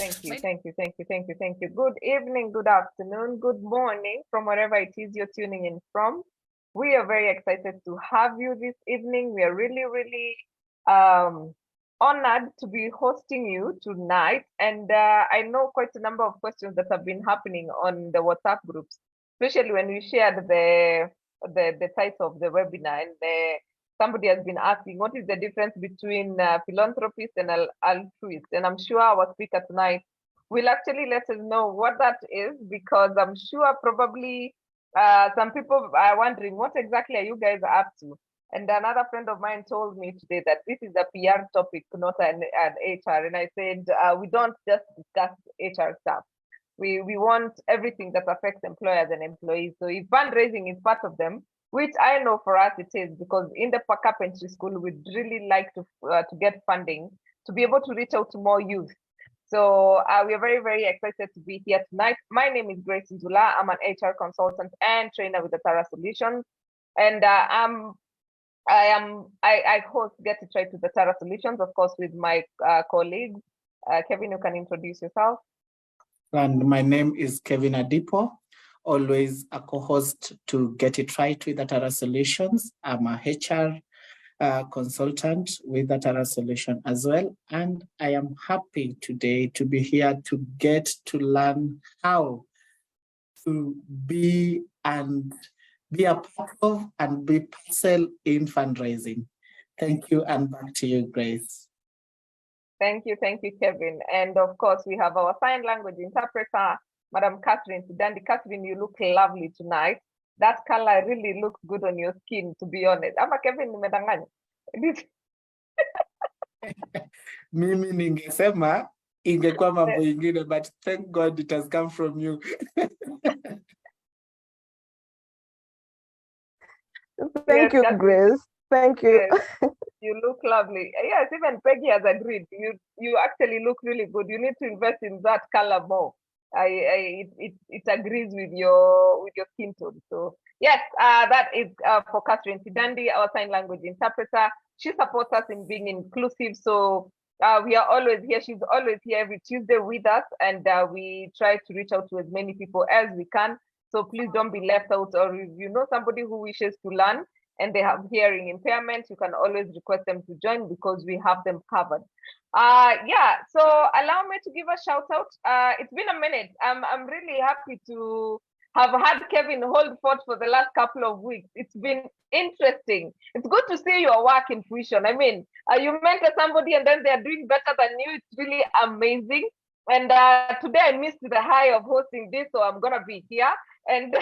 Thank you. Good evening, good afternoon, good morning from wherever it is you're tuning in from. We are very excited to have you this evening. We are really honored to be hosting you tonight. And I know quite a number of questions that have been happening on the WhatsApp groups, especially when we shared the title of the webinar, and somebody has been asking, what is the difference between philanthropist and altruist? And I'm sure our speaker tonight will actually let us know what that is, because I'm sure probably some people are wondering, what exactly are you guys up to? And another friend of mine told me today that this is a PR topic, not an HR. And I said, we don't just discuss HR stuff. We want everything that affects employers and employees. So if fundraising is part of them, which I know for us it is, because in the carpentry school, we'd really like to get funding to be able to reach out to more youth. So we are very excited to be here tonight. My name is Grace Nzula. I'm an HR consultant and trainer with the Tara Solutions, and I host Get It Right with the Tara Solutions, of course, with my colleagues. Kevin, you can introduce yourself. And my name is Kevin Adipo, always a co-host to Get It Right with the Tara Solutions. I'm a HR consultant with the Tara Solution as well. And I am happy today to be here to get to learn how to be a part of and be parcel in fundraising. Thank you, and back to you, Grace. Thank you, Kevin. And of course, we have our sign language interpreter, Madam Catherine Sidandi. Catherine, you look lovely tonight. That color really looks good on your skin, to be honest. Ama Kevin, nimedanganya. Mimi ningesema ingekuwa mambo ingine, but thank God it has come from you. Thank you, Grace. Thank you. Yes, you look lovely. Yes, even Peggy has agreed. You actually look really good. You need to invest in that color more. It agrees with your skin tone. So yes, that is for Catherine Sidandi, our sign language interpreter. She supports us in being inclusive. So we are always here. She's always here every Tuesday with us, and we try to reach out to as many people as we can. So please don't be left out, or if you know somebody who wishes to learn and they have hearing impairment, you can always request them to join, because we have them covered. Yeah, so allow me to give a shout out. It's been a minute. I'm really happy to have had Kevin hold fort for the last couple of weeks. It's been interesting. It's good to see your work in fruition. I mean, you mentor somebody and then they're doing better than you. It's really amazing. And today I missed the high of hosting this, so I'm gonna be here. And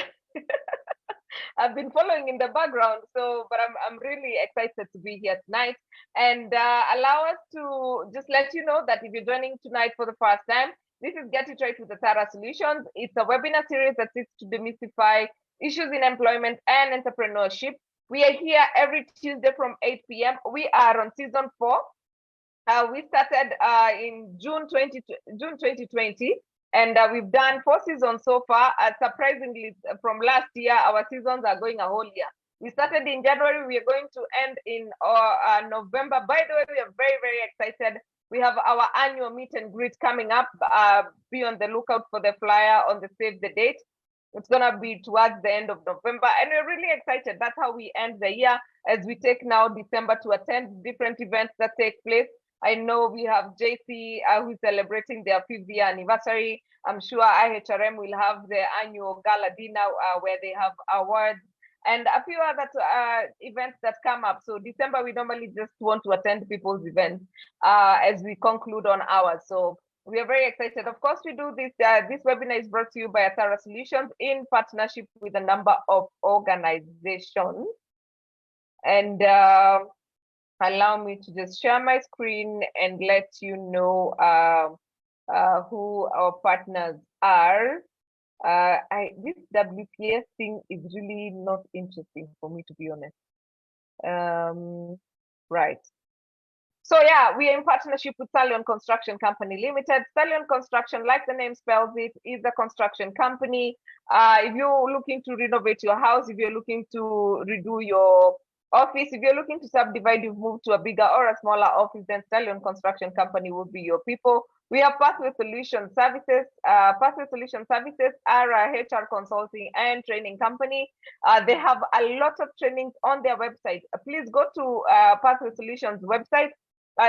I've been following in the background, but I'm really excited to be here tonight. And allow us to just let you know that if you're joining tonight for the first time, this is Get It Right with the Tara Solutions. It's a webinar series that seeks to demystify issues in employment and entrepreneurship. We are here every Tuesday from 8 p.m. We are on season 4. We started in June 2020. And we've done 4 seasons so far. Surprisingly, from last year, our seasons are going a whole year. We started in January. We are going to end in November. By the way, we are very excited. We have our annual meet and greet coming up. Be on the lookout for the flyer on the save the date. It's going to be towards the end of November. And we're really excited. That's how we end the year, as we take now December to attend different events that take place. I know we have JC who's celebrating their 5th year anniversary. I'm sure IHRM will have their annual gala dinner where they have awards and a few other events that come up. So December, we normally just want to attend people's events as we conclude on ours. So we are very excited. Of course, we do this. This webinar is brought to you by Tara Solutions in partnership with a number of organizations. And allow me to just share my screen and let you know who our partners are. This WPS thing is really not interesting for me, to be honest. Right. So yeah, we are in partnership with Stallion Construction Company Limited. Stallion Construction, like the name spells it, is a construction company. If you're looking to renovate your house, if you're looking to redo your office, if you're looking to subdivide, you've moved to a bigger or a smaller office, then Stallion Construction Company would be your people. We have Pathway Solution Services. Pathway Solution Services are a HR consulting and training company. They have a lot of trainings on their website. Please go to Pathway Solutions website.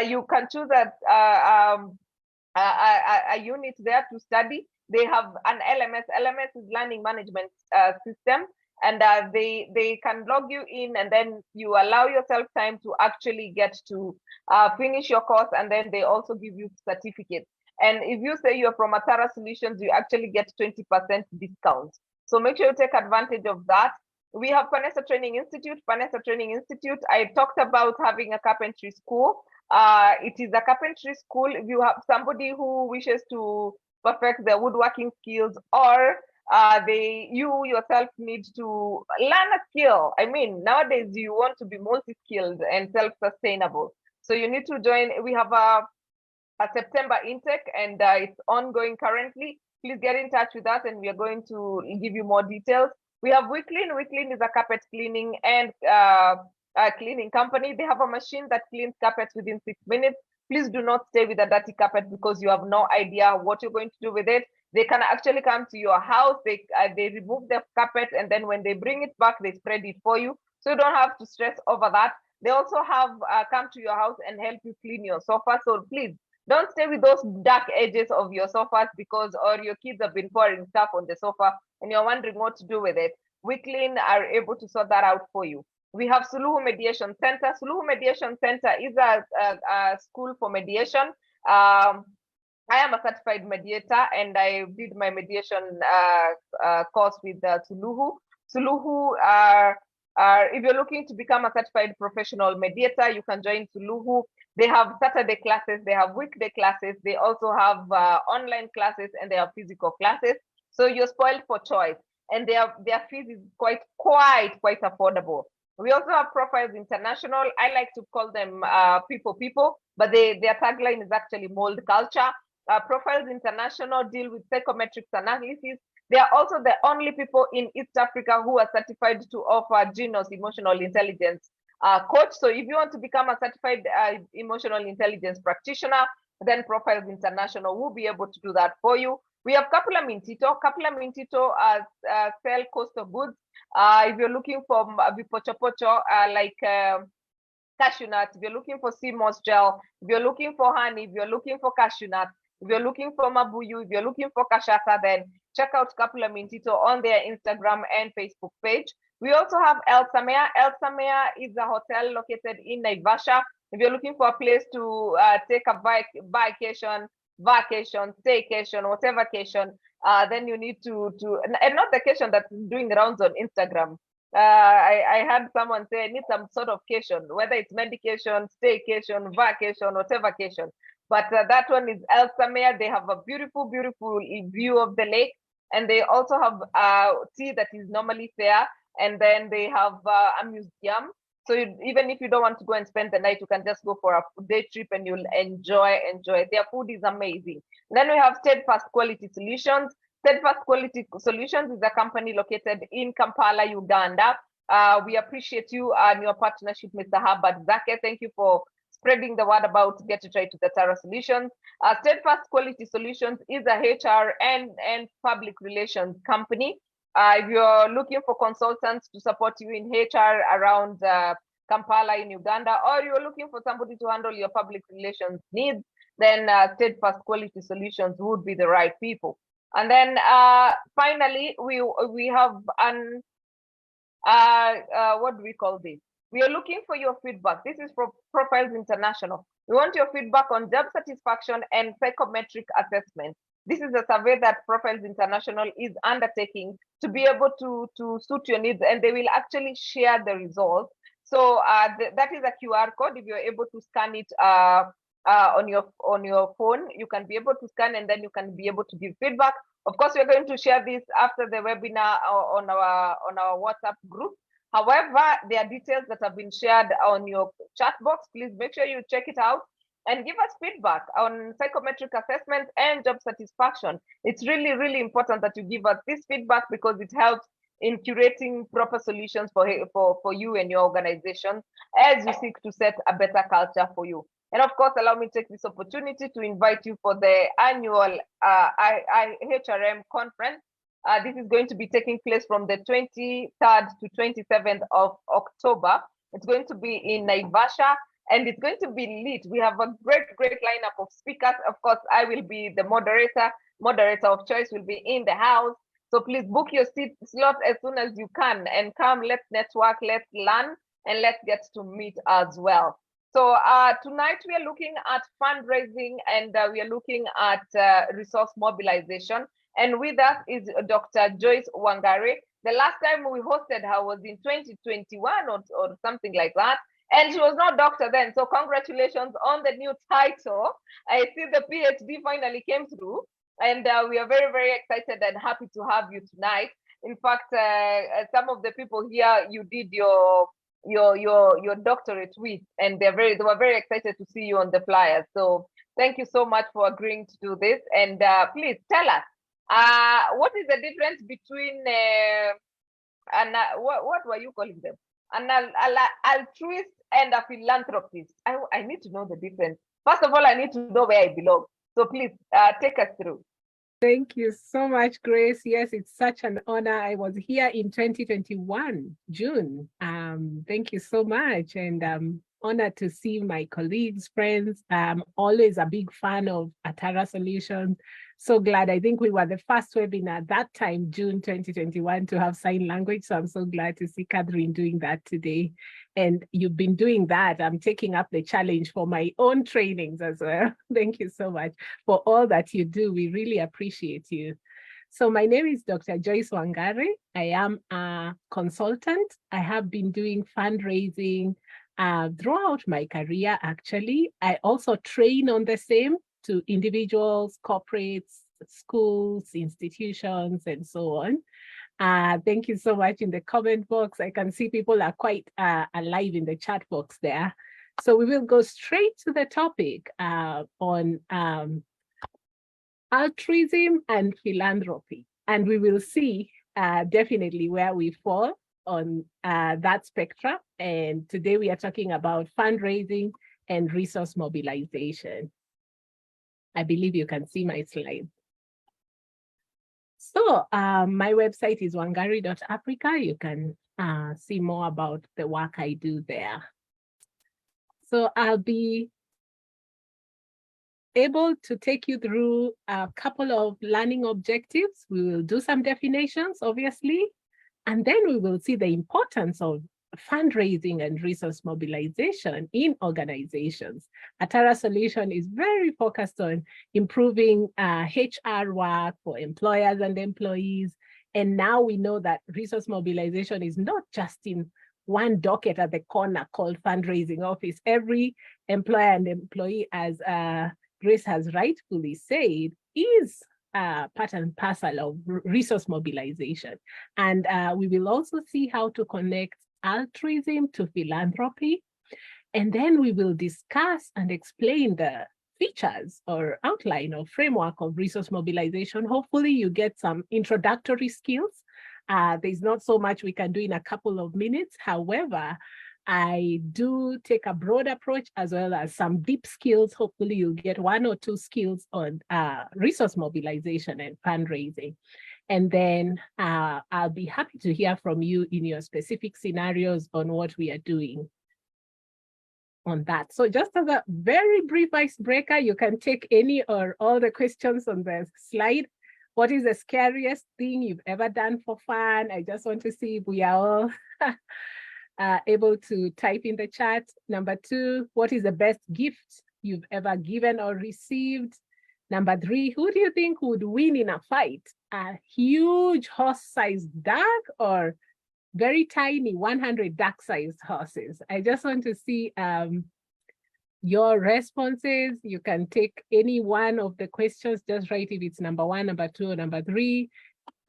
You can choose a unit there to study. They have an LMS. LMS is learning management system, and they can log you in, and then you allow yourself time to actually get to finish your course, and then they also give you certificates. And if you say you're from Atara Solutions, you actually get 20% discount. So make sure you take advantage of that. We have Vanessa Training Institute. Vanessa Training Institute, I talked about having a carpentry school. It is a carpentry school. If you have somebody who wishes to perfect their woodworking skills, or you yourself need to learn a skill. I mean, nowadays you want to be multi-skilled and self-sustainable. So you need to join. We have a September intake, and it's ongoing currently. Please get in touch with us, and we are going to give you more details. We have Wicklin. Wicklin is a carpet cleaning and cleaning company. They have a machine that cleans carpets within 6 minutes. Please do not stay with a dirty carpet because you have no idea what you're going to do with it. They can actually come to your house. They remove the carpet, and then when they bring it back, they spread it for you. So you don't have to stress over that. They also have come to your house and help you clean your sofa. So please don't stay with those dark edges of your sofas because or your kids have been pouring stuff on the sofa and you're wondering what to do with it. Wicklin are able to sort that out for you. We have Suluhu Mediation Center. Suluhu Mediation Center is a school for mediation. I am a certified mediator, and I did my mediation course with Suluhu. Suluhu if you're looking to become a certified professional mediator, you can join Suluhu. They have Saturday classes, they have weekday classes, they also have online classes, and they have physical classes. So you're spoiled for choice, and their fees is quite affordable. We also have Profiles International. I like to call them people, but their tagline is actually mold culture. Profiles International deal with psychometrics analysis. They are also the only people in East Africa who are certified to offer Genos emotional intelligence coach. So if you want to become a certified emotional intelligence practitioner, then Profiles International will be able to do that for you. We have Kapula Mintito. Kapula Mintito sell cost of goods. If you're looking for vipochopocho, like cashew nuts, if you're looking for sea moss gel, if you're looking for honey, if you're looking for cashew nuts, if you're looking for mabuyu, if you're looking for kashata, then check out Kapula Mintito on their Instagram and Facebook page. We also have El Samea. El Samea is a hotel located in Naivasha. If you're looking for a place to take a vacation, staycation, whatever vacation, then you need to and not the vacation that's doing rounds on Instagram. I had someone say I need some sort of vacation, whether it's medication, staycation, vacation, whatever vacation. But that one is El Samea. They have a beautiful view of the lake, and they also have tea that is normally fair, and then they have a museum. So even if you don't want to go and spend the night, you can just go for a day trip and you'll enjoy. Their food is amazing. Then we have Steadfast Quality Solutions. Steadfast Quality Solutions is a company located in Kampala, Uganda. We appreciate you and your partnership, Mr. Herbert Zake. Thank you for spreading the word about Get It Right to the Tara Solutions. Steadfast Quality Solutions is a HR and public relations company. If you're looking for consultants to support you in HR around Kampala in Uganda, or you're looking for somebody to handle your public relations needs, then Steadfast Quality Solutions would be the right people. And then finally, we have an what do we call this? We are looking for your feedback. This is from Profiles International. We want your feedback on job satisfaction and psychometric assessment. This is a survey that Profiles International is undertaking to be able to suit your needs, and they will actually share the results. So that is a QR code. If you're able to scan it on your phone, you can be able to scan, and then you can be able to give feedback. Of course, we're going to share this after the webinar on our WhatsApp group. However, there are details that have been shared on your chat box. Please make sure you check it out and give us feedback on psychometric assessment and job satisfaction. It's really important that you give us this feedback because it helps in curating proper solutions for you and your organization as you seek to set a better culture for you. And of course, allow me to take this opportunity to invite you for the annual HRM conference. This is going to be taking place from the 23rd to 27th of October. It's going to be in Naivasha, and it's going to be lit. We have a great lineup of speakers. Of course, I will be the moderator. Moderator of choice will be in the house. So please book your seat slot as soon as you can and come. Let's network, let's learn, and let's get to meet as well. So tonight we are looking at fundraising, and we are looking at resource mobilization. And with us is Dr. Joyce Wangari. The last time we hosted her was in 2021 or something like that. And she was not doctor then. So congratulations on the new title. I see the PhD finally came through. And we are very excited and happy to have you tonight. In fact, some of the people here you did your doctorate with, and they were very excited to see you on the flyer. So thank you so much for agreeing to do this. And please tell us, what is the difference between what were you calling them? An altruist and a philanthropist. I need to know the difference. First of all, I need to know where I belong. So please take us through. Thank you so much, Grace. Yes, it's such an honor. I was here in 2021, June. Thank you so much. And honored to see my colleagues, friends. I'm always a big fan of Atara Solutions. So glad. I think we were the first webinar that time, June 2021, to have sign language. So I'm so glad to see Catherine doing that today. And you've been doing that. I'm taking up the challenge for my own trainings as well. Thank you so much for all that you do. We really appreciate you. So my name is Dr. Joyce Wangari. I am a consultant. I have been doing fundraising throughout my career, actually. I also train on the same to individuals, corporates, schools, institutions, and so on. Thank you so much in the comment box. I can see people are quite alive in the chat box there. So we will go straight to the topic on altruism and philanthropy. And we will see definitely where we fall on that spectrum. And today we are talking about fundraising and resource mobilization. I believe you can see my slide. So my website is wangari.africa. You can see more about the work I do there. So I'll be able to take you through a couple of learning objectives. We will do some definitions, obviously, and then we will see the importance of fundraising and resource mobilization in organizations. Atara Solution is very focused on improving HR work for employers and employees. And now we know that resource mobilization is not just in one docket at the corner called fundraising office. Every employer and employee, as Grace has rightfully said, is part and parcel of resource mobilization. And we will also see how to connect altruism to philanthropy. And then we will discuss and explain the features or outline or framework of resource mobilization. Hopefully you get some introductory skills. There's not so much we can do in a couple of minutes. However, I do take a broad approach as well as some deep skills. Hopefully you'll get one or two skills on resource mobilization and fundraising. And then I'll be happy to hear from you in your specific scenarios on what we are doing on that. So just as a very brief icebreaker, you can take any or all the questions on the slide. What is the scariest thing you've ever done for fun? I just want to see if we are all able to type in the chat. Number 2, what is the best gift you've ever given or received? Number 3, who do you think would win in a fight? A huge horse-sized duck or very tiny 100 duck-sized horses? I just want to see your responses. You can take any one of the questions, just write if it's number 1, number 2, or number 3,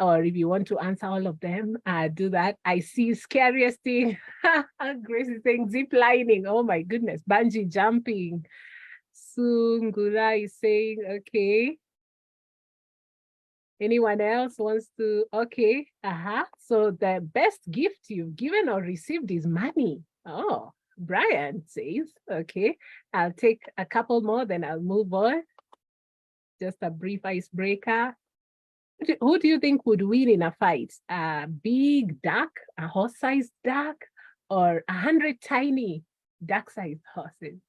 or if you want to answer all of them, do that. I see scariest thing. Grace is saying zip lining. Oh my goodness, bungee jumping. Sungura is saying, okay. Anyone else wants to? Okay. So the best gift you've given or received is money. Oh, Brian says, okay, I'll take a couple more, then I'll move on. Just a brief icebreaker. Who do you think would win in a fight? A big duck, a horse-sized duck, or 100 tiny duck-sized horses?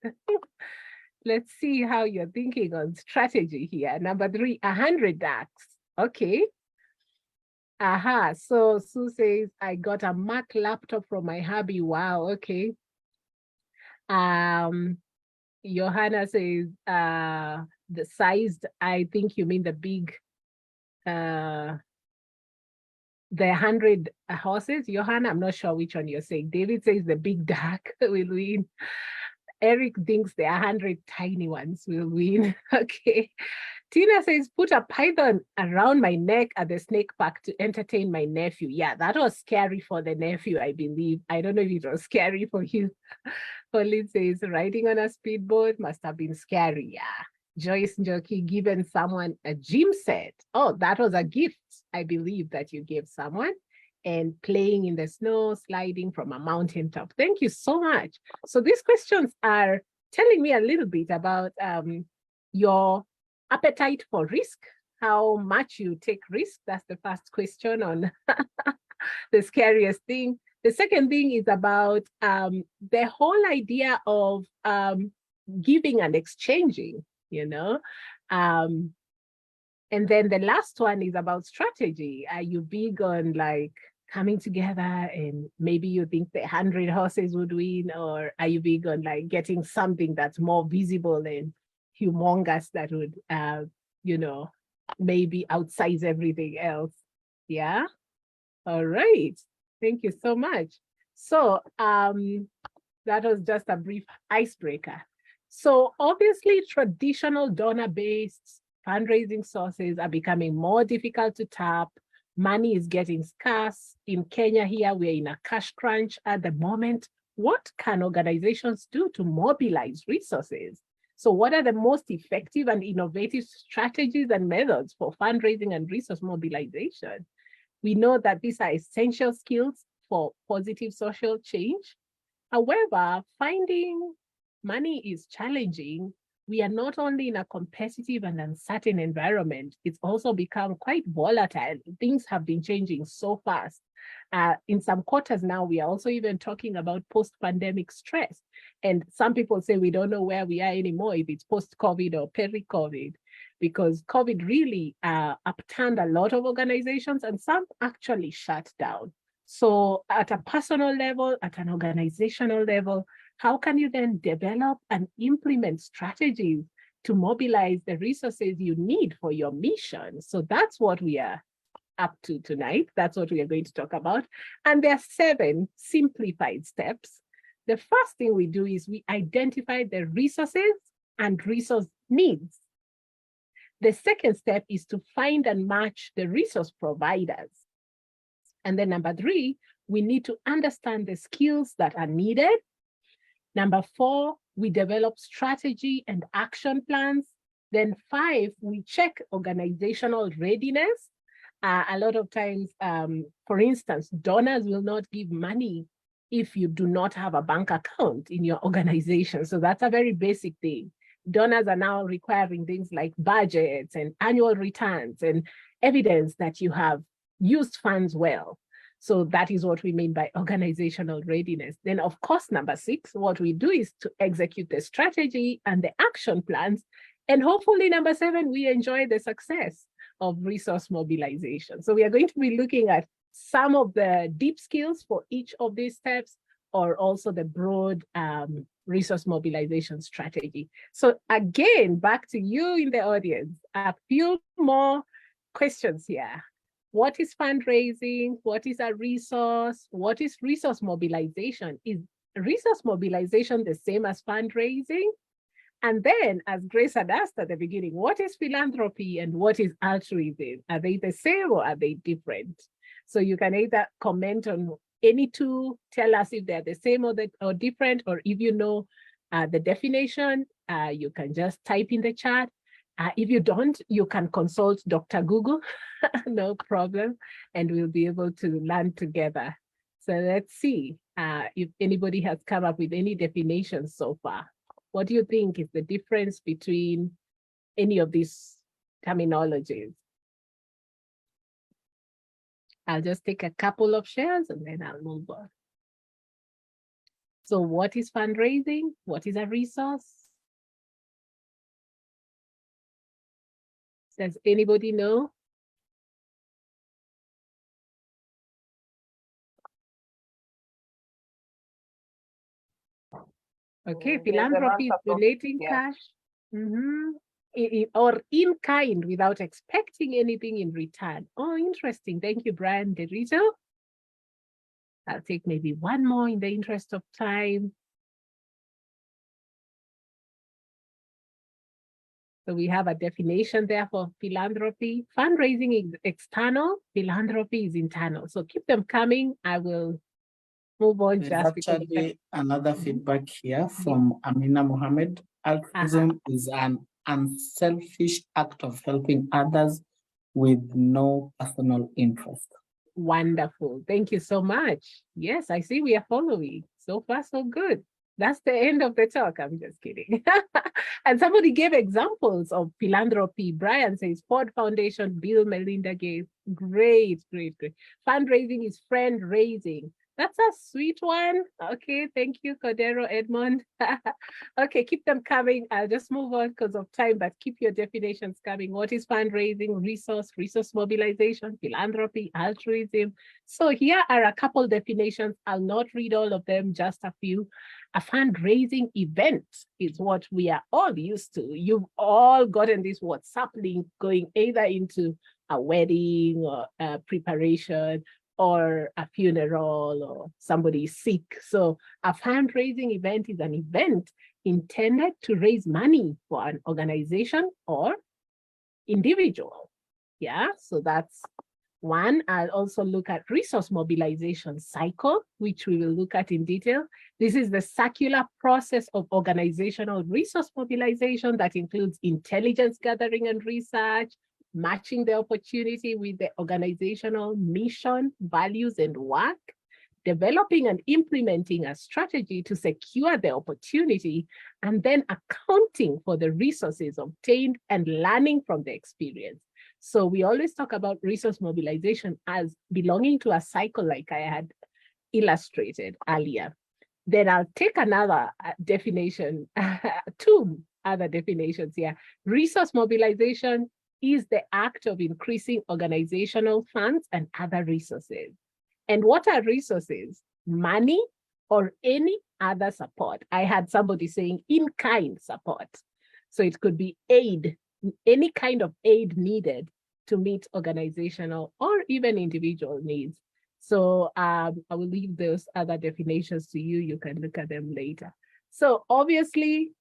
Let's see how you're thinking on strategy here. Number 3, 100 ducks. Okay. Aha. So Sue says, I got a Mac laptop from my hubby. Wow. Okay. Johanna says, the sized, I think you mean the big, the 100 horses. Johanna, I'm not sure which one you're saying. David says the big duck will win. Eric thinks the 100 tiny ones will win. Okay. Tina says, put a python around my neck at the snake park to entertain my nephew. Yeah, that was scary for the nephew, I believe. I don't know if it was scary for you. Pauline says, riding on a speedboat must have been scary. Yeah. Joyce Njoki, given someone a gym set. Oh, that was a gift, I believe, that you gave someone. And playing in the snow, sliding from a mountaintop. Thank you so much. So these questions are telling me a little bit about your appetite for risk, how much you take risk. That's the first question on the scariest thing. The second thing is about the whole idea of giving and exchanging, you know. And then the last one is about strategy. Are you big on like coming together and maybe you think the 100 horses would win, or are you big on like getting something that's more visible and humongous that would, you know, maybe outsize everything else? Yeah. All right. Thank you so much. So that was just a brief icebreaker. So obviously traditional donor-based fundraising sources are becoming more difficult to tap. Money is getting scarce. In Kenya here, we're in a cash crunch at the moment. What can organizations do to mobilize resources? So what are the most effective and innovative strategies and methods for fundraising and resource mobilization? We know that these are essential skills for positive social change. However, finding money is challenging. We are not only in a competitive and uncertain environment, it's also become quite volatile. Things have been changing so fast. In some quarters now, we are also even talking about post-pandemic stress. And some people say we don't know where we are anymore, if it's post-COVID or peri-COVID, because COVID really upturned a lot of organizations and some actually shut down. So at a personal level, at an organizational level, how can you then develop and implement strategies to mobilize the resources you need for your mission? So that's what we are up to tonight. That's what we are going to talk about. And there are 7 simplified steps. The first thing we do is we identify the resources and resource needs. The second step is to find and match the resource providers. And then number 3, we need to understand the skills that are needed. Number 4, we develop strategy and action plans. Then 5, we check organizational readiness. A lot of times, for instance, donors will not give money if you do not have a bank account in your organization. So that's a very basic thing. Donors are now requiring things like budgets and annual returns and evidence that you have used funds well. So that is what we mean by organizational readiness. Then of course, number 6, what we do is to execute the strategy and the action plans. And hopefully number 7, we enjoy the success of resource mobilization. So we are going to be looking at some of the deep skills for each of these steps, or also the broad resource mobilization strategy. So again, back to you in the audience, a few more questions here. What is fundraising? What is a resource? What is resource mobilization? Is resource mobilization the same as fundraising? And then, as Grace had asked at the beginning, what is philanthropy and what is altruism? Are they the same or are they different? So you can either comment on any two, tell us if they're the same or different, or if you know the definition, you can just type in the chat. If you don't, you can consult Dr. Google, no problem, and we'll be able to learn together. So let's see if anybody has come up with any definitions so far. What do you think is the difference between any of these terminologies? I'll just take a couple of shares and then I'll move on. So what is fundraising? What is a resource? Does anybody know? Okay, philanthropy is donating cash or in kind without expecting anything in return. Oh, interesting. Thank you, Brian DeRito. I'll take maybe one more in the interest of time. So we have a definition there for philanthropy. Fundraising is external, philanthropy is internal. So keep them coming. I will move on. There's just because actually another feedback here from Amina Mohammed. Altruism is an unselfish act of helping others with no personal interest. Wonderful. Thank you so much. Yes, I see we are following. So far, so good. That's the end of the talk. I'm just kidding. And somebody gave examples of philanthropy. Brian says Ford Foundation, Bill Melinda Gates. Great, great, great. Fundraising is friend raising. That's a sweet one. Okay, thank you, Cordero Edmond. Okay, keep them coming. I'll just move on because of time, but keep your definitions coming. What is fundraising, resource mobilization, philanthropy, altruism? So here are a couple definitions. I'll not read all of them, just a few. A fundraising event is what we are all used to. You've all gotten this WhatsApp link going either into a wedding or a preparation or a funeral or somebody is sick. So a fundraising event is an event intended to raise money for an organization or individual. Yeah, so that's one. I'll also look at resource mobilization cycle, which we will look at in detail. This is the circular process of organizational resource mobilization that includes intelligence gathering and research, matching the opportunity with the organizational mission, values, and work, developing and implementing a strategy to secure the opportunity, and then accounting for the resources obtained and learning from the experience. So we always talk about resource mobilization as belonging to a cycle like I had illustrated earlier. Then I'll take another definition, two other definitions here. Resource mobilization is the act of increasing organizational funds and other resources. And what are resources? Money or any other support. I had somebody saying in-kind support. So it could be aid, any kind of aid needed to meet organizational or even individual needs. So I will leave those other definitions to you. You can look at them later. So obviously,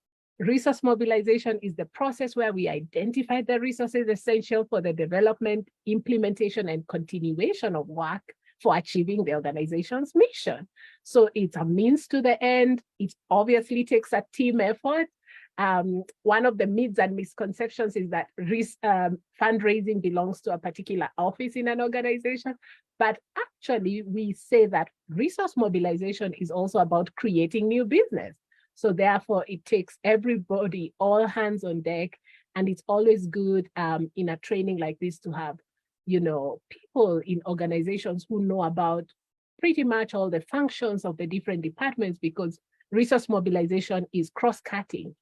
resource mobilization is the process where we identify the resources essential for the development, implementation, and continuation of work for achieving the organization's mission. So it's a means to the end. It obviously takes a team effort. One of the myths and misconceptions is that fundraising belongs to a particular office in an organization, but actually we say that resource mobilization is also about creating new business. So therefore it takes everybody, all hands on deck, and it's always good in a training like this to have, people in organizations who know about pretty much all the functions of the different departments, because resource mobilization is cross-cutting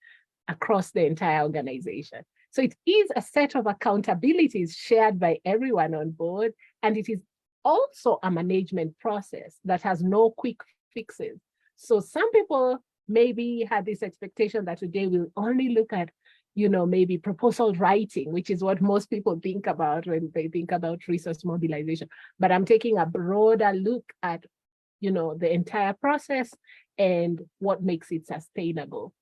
across the entire organization. So it is a set of accountabilities shared by everyone on board, and it is also a management process that has no quick fixes. So some people maybe had this expectation that today we'll only look at, maybe proposal writing, which is what most people think about when they think about resource mobilization. But I'm taking a broader look at, the entire process and what makes it sustainable.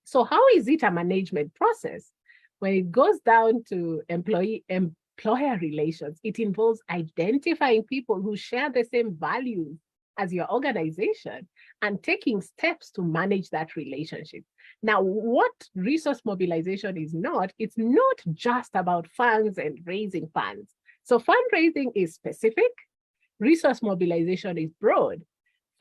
So how is it a management process? When it goes down to employer relations, it involves identifying people who share the same values as your organization and taking steps to manage that relationship. Now, what resource mobilization is not, it's not just about funds and raising funds. So fundraising is specific. Resource mobilization is broad.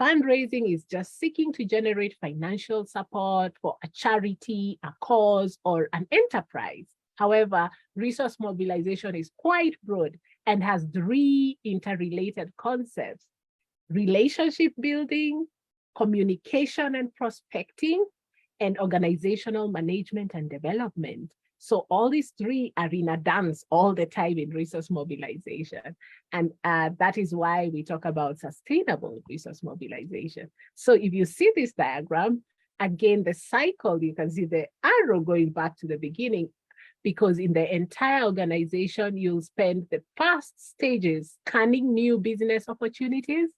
Fundraising is just seeking to generate financial support for a charity, a cause, or an enterprise. However, resource mobilization is quite broad and has 3 interrelated concepts: relationship building, communication and prospecting, and organizational management and development. So all these 3 are in a dance all the time in resource mobilization. And that is why we talk about sustainable resource mobilization. So if you see this diagram, again, the cycle, you can see the arrow going back to the beginning, because in the entire organization, you'll spend the first stages scanning new business opportunities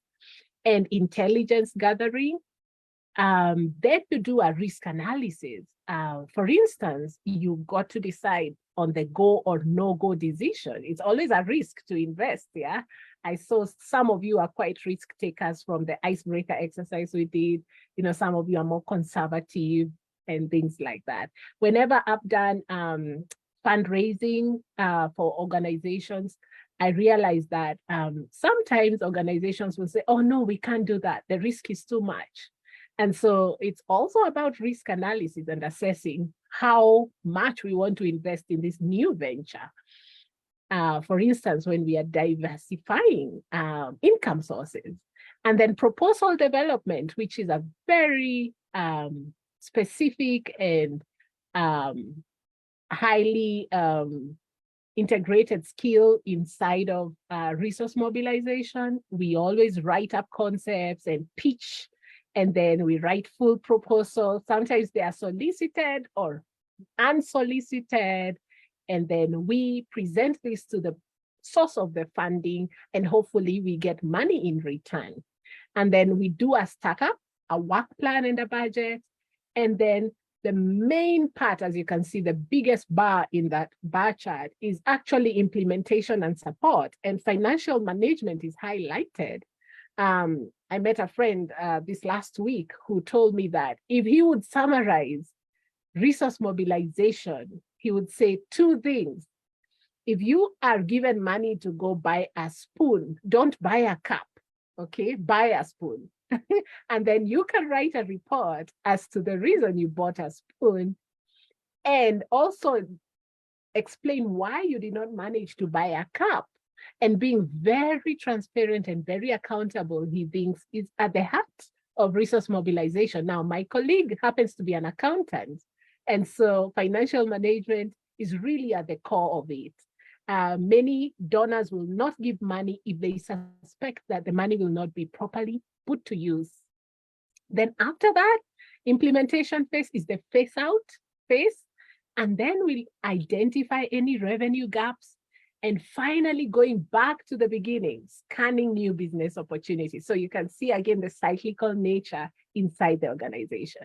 and intelligence gathering. Then you do a risk analysis. For instance, you got to decide on the go or no go decision. It's always a risk to invest, yeah? I saw some of you are quite risk takers from the icebreaker exercise we did. You know, some of you are more conservative and things like that. Whenever I've done fundraising for organizations, I realized that sometimes organizations will say, oh no, we can't do that. The risk is too much. And so it's also about risk analysis and assessing how much we want to invest in this new venture. For instance, when we are diversifying income sources, and then proposal development, which is a very specific and highly integrated skill inside of resource mobilization. We always write up concepts and pitch, and then we write full proposals. Sometimes they are solicited or unsolicited, and then we present this to the source of the funding, and hopefully we get money in return. And then we do a startup, a work plan and a budget, and then the main part, as you can see, the biggest bar in that bar chart is actually implementation and support, and financial management is highlighted. I met a friend this last week who told me that if he would summarize resource mobilization, he would say 2 things. If you are given money to go buy a spoon, don't buy a cup, okay? Buy a spoon. And then you can write a report as to the reason you bought a spoon, and also explain why you did not manage to buy a cup. And being very transparent and very accountable, he thinks, is at the heart of resource mobilization. Now, my colleague happens to be an accountant, and so financial management is really at the core of it. Many donors will not give money if they suspect that the money will not be properly put to use. Then after that, implementation phase is the phase out phase, and then we'll identify any revenue gaps, and finally going back to the beginning, scanning new business opportunities. So you can see again the cyclical nature inside the organization.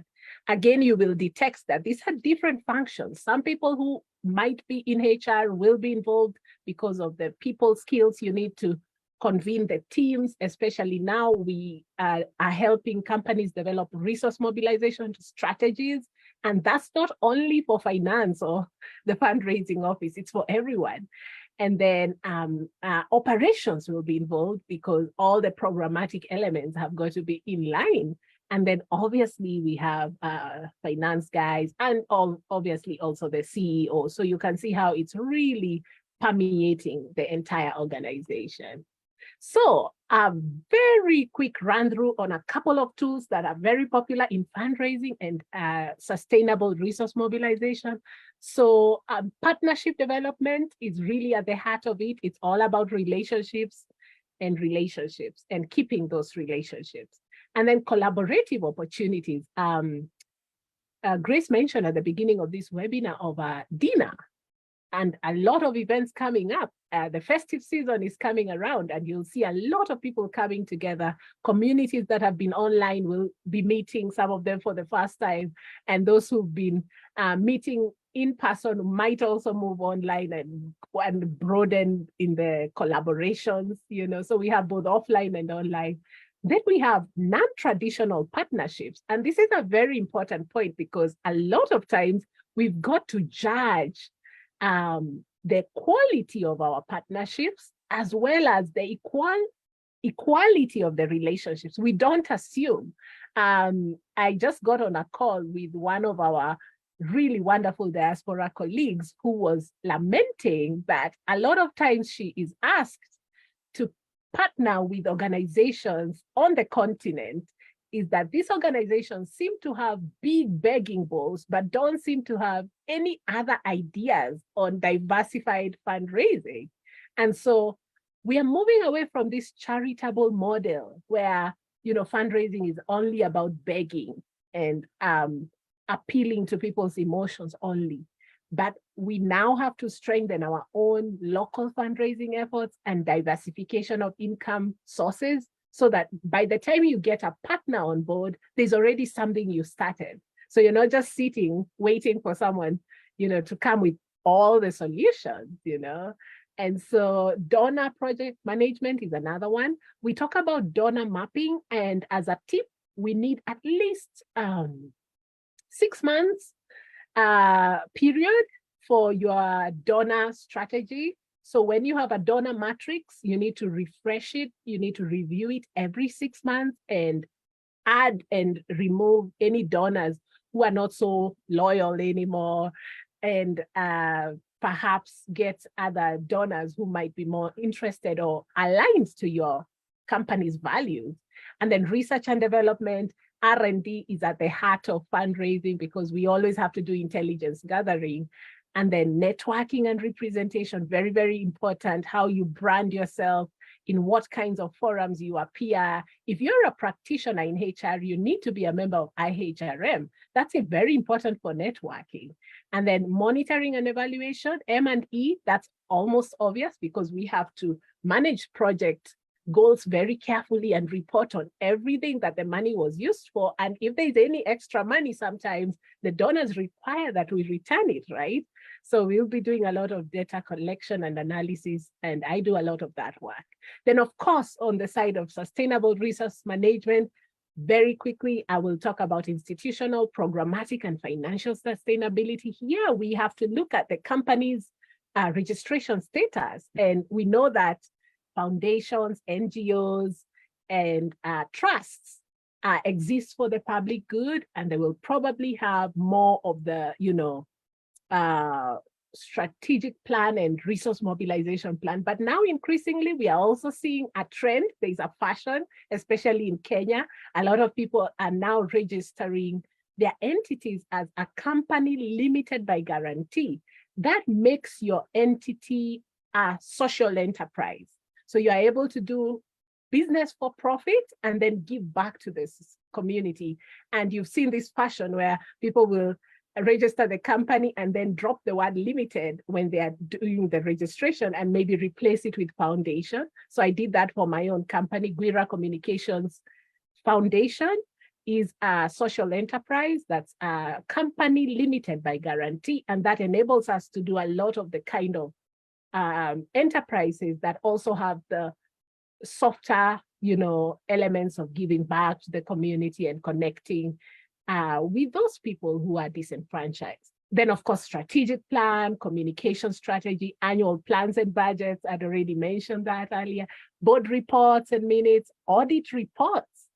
Again, you will detect that these are different functions. Some people who might be in HR will be involved because of the people skills you need to convene the teams, especially now we are helping companies develop resource mobilization strategies. And that's not only for finance or the fundraising office, it's for everyone. And then operations will be involved because all the programmatic elements have got to be in line. And then obviously we have finance guys and obviously also the CEO. So you can see how it's really permeating the entire organization. So a very quick run through on a couple of tools that are very popular in fundraising and sustainable resource mobilization. So partnership development is really at the heart of it. It's all about relationships and keeping those relationships. And then collaborative opportunities. Grace mentioned at the beginning of this webinar of a dinner, and a lot of events coming up. The festive season is coming around, and you'll see a lot of people coming together. Communities that have been online will be meeting, some of them for the first time, and those who've been meeting in person might also move online and broaden in the collaborations, you know. So we have both offline and online. Then we have non-traditional partnerships. And this is a very important point because a lot of times we've got to judge the quality of our partnerships as well as the equality of the relationships. We don't assume. I just got on a call with one of our really wonderful diaspora colleagues who was lamenting that a lot of times she is asked to partner with organizations on the continent, is that these organizations seem to have big begging bowls, but don't seem to have any other ideas on diversified fundraising. And so we are moving away from this charitable model where, you know, fundraising is only about begging and appealing to people's emotions only. But we now have to strengthen our own local fundraising efforts and diversification of income sources, so that by the time you get a partner on board, there's already something you started. So you're not just sitting, waiting for someone, you know, to come with all the solutions, you know. And so donor project management is another one. We talk about donor mapping, and as a tip, we need at least 6 months period for your donor strategy. So when you have a donor matrix, you need to refresh it, you need to review it every 6 months and add and remove any donors who are not so loyal anymore, and perhaps get other donors who might be more interested or aligned to your company's values. And then research and development, R&D is at the heart of fundraising because we always have to do intelligence gathering. And then networking and representation, very, very important, how you brand yourself, in what kinds of forums you appear. If you're a practitioner in HR, you need to be a member of IHRM. That's very important for networking. And then monitoring and evaluation, M&E, that's almost obvious because we have to manage project goals very carefully and report on everything that the money was used for. And if there's any extra money, sometimes the donors require that we return it, right? So we'll be doing a lot of data collection and analysis, and I do a lot of that work. Then, of course, on the side of sustainable resource management, very quickly, I will talk about institutional, programmatic, and financial sustainability. Here, we have to look at the company's registration status, and we know that foundations, NGOs, and trusts exist for the public good, and they will probably have more of the, you know, strategic plan and resource mobilization plan. But now increasingly, we are also seeing a trend. There's a fashion, especially in Kenya. A lot of people are now registering their entities as a company limited by guarantee. That makes your entity a social enterprise. So you are able to do business for profit and then give back to this community. And you've seen this fashion where people will register the company and then drop the word limited when they are doing the registration and maybe replace it with foundation. So I did that for my own company. Guira Communications Foundation is a social enterprise that's a company limited by guarantee, and that enables us to do a lot of the kind of enterprises that also have the softer, you know, elements of giving back to the community and connecting with those people who are disenfranchised. Then, of course, strategic plan, communication strategy, annual plans and budgets. I'd already mentioned that earlier. Board reports and minutes, audit reports.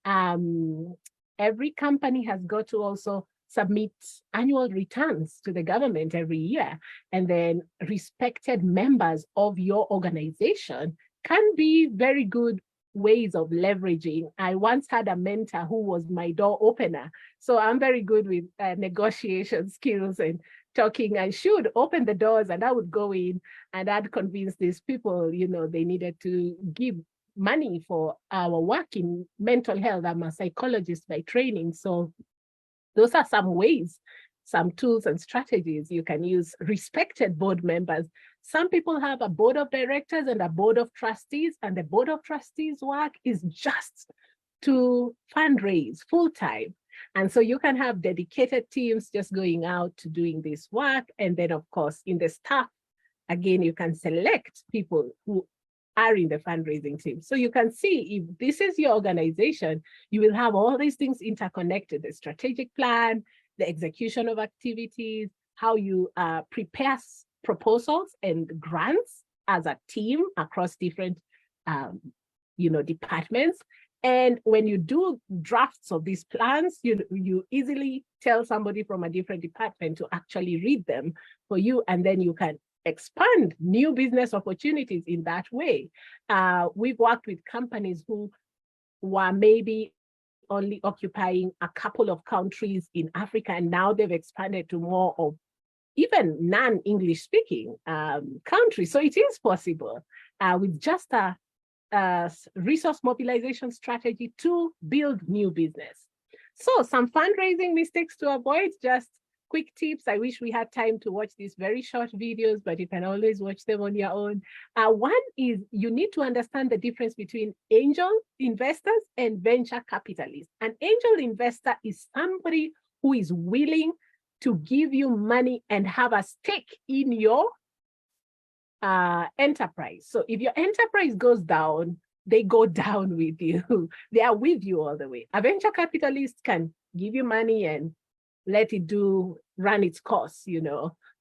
Every company has got to also submit annual returns to the government every year. And then respected members of your organization can be very good ways of leveraging. I once had a mentor who was my door opener. So I'm very good with negotiation skills and talking. I should open the doors, and I would go in and I'd convince these people, you know, they needed to give money for our work in mental health. I'm a psychologist by training. So those are some ways, some tools and strategies you can use. Respected board members. Some people have a board of directors and a board of trustees, and the board of trustees work is just to fundraise full-time. And so you can have dedicated teams just going out to doing this work. And then, of course, in the staff, again, you can select people who are in the fundraising team. So you can see if this is your organization, you will have all these things interconnected: the strategic plan, the execution of activities, how you prepare proposals and grants as a team across different departments. And when you do drafts of these plans, you easily tell somebody from a different department to actually read them for you, and then you can expand new business opportunities in that way. We've worked with companies who were maybe only occupying a couple of countries in Africa, and now they've expanded to more of even non-English speaking countries. So it is possible with just a resource mobilization strategy to build new business. So some fundraising mistakes to avoid, just quick tips. I wish we had time to watch these very short videos, but you can always watch them on your own. One is you need to understand the difference between angel investors and venture capitalists. An angel investor is somebody who is willing to give you money and have a stake in your enterprise. So if your enterprise goes down, they go down with you. They are with you all the way. A venture capitalist can give you money and let it run its course,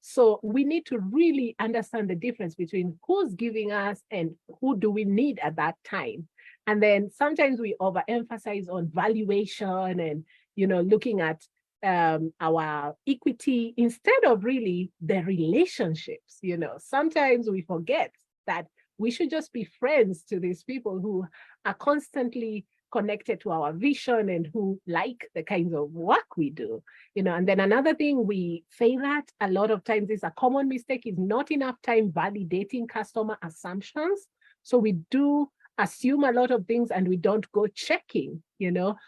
So we need to really understand the difference between who's giving us and who do we need at that time. And then sometimes we overemphasize on valuation and, looking at our equity instead of really the relationships. Sometimes we forget that we should just be friends to these people who are constantly connected to our vision and who like the kinds of work we do. And then another thing we fail at a lot of times is a common mistake is not enough time validating customer assumptions. So we do assume a lot of things and we don't go checking,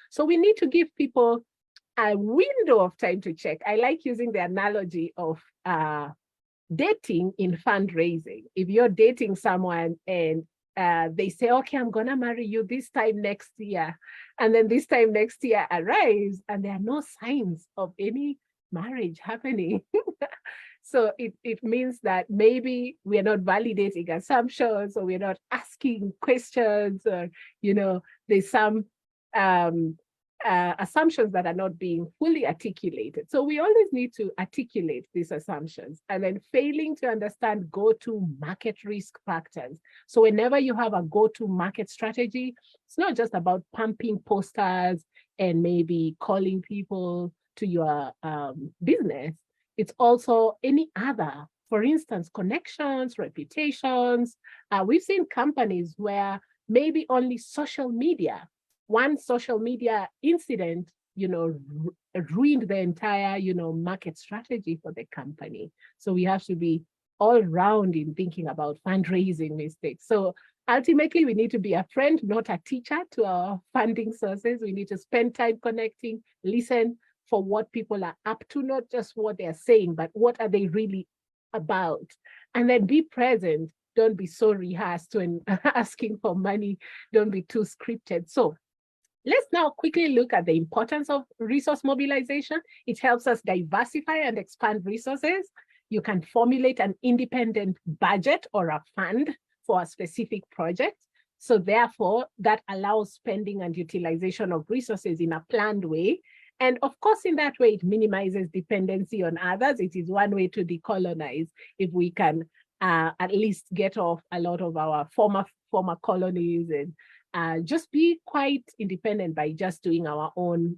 So we need to give people a window of time to check. I like using the analogy of dating in fundraising. If you're dating someone and they say, okay, I'm gonna marry you this time next year. And then this time next year arrives and there are no signs of any marriage happening. So it means that maybe we're not validating assumptions, or we're not asking questions, or, there's some assumptions that are not being fully articulated. So we always need to articulate these assumptions, and then failing to understand go-to-market risk factors. So whenever you have a go-to-market strategy, it's not just about pumping posters and maybe calling people to your business. It's also any other, for instance, connections, reputations. We've seen companies where maybe only one social media incident, ruined the entire, market strategy for the company. So we have to be all round in thinking about fundraising mistakes. So ultimately, we need to be a friend, not a teacher to our funding sources. We need to spend time connecting, listen for what people are up to, not just what they're saying, but what are they really about? And then be present. Don't be so rehearsed when asking for money. Don't be too scripted. So let's now quickly look at the importance of resource mobilization. It helps us diversify and expand resources. You can formulate an independent budget or a fund for a specific project. So therefore, that allows spending and utilization of resources in a planned way. And of course, in that way, it minimizes dependency on others. It is one way to decolonize if we can at least get off a lot of our former colonies and just be quite independent by just doing our own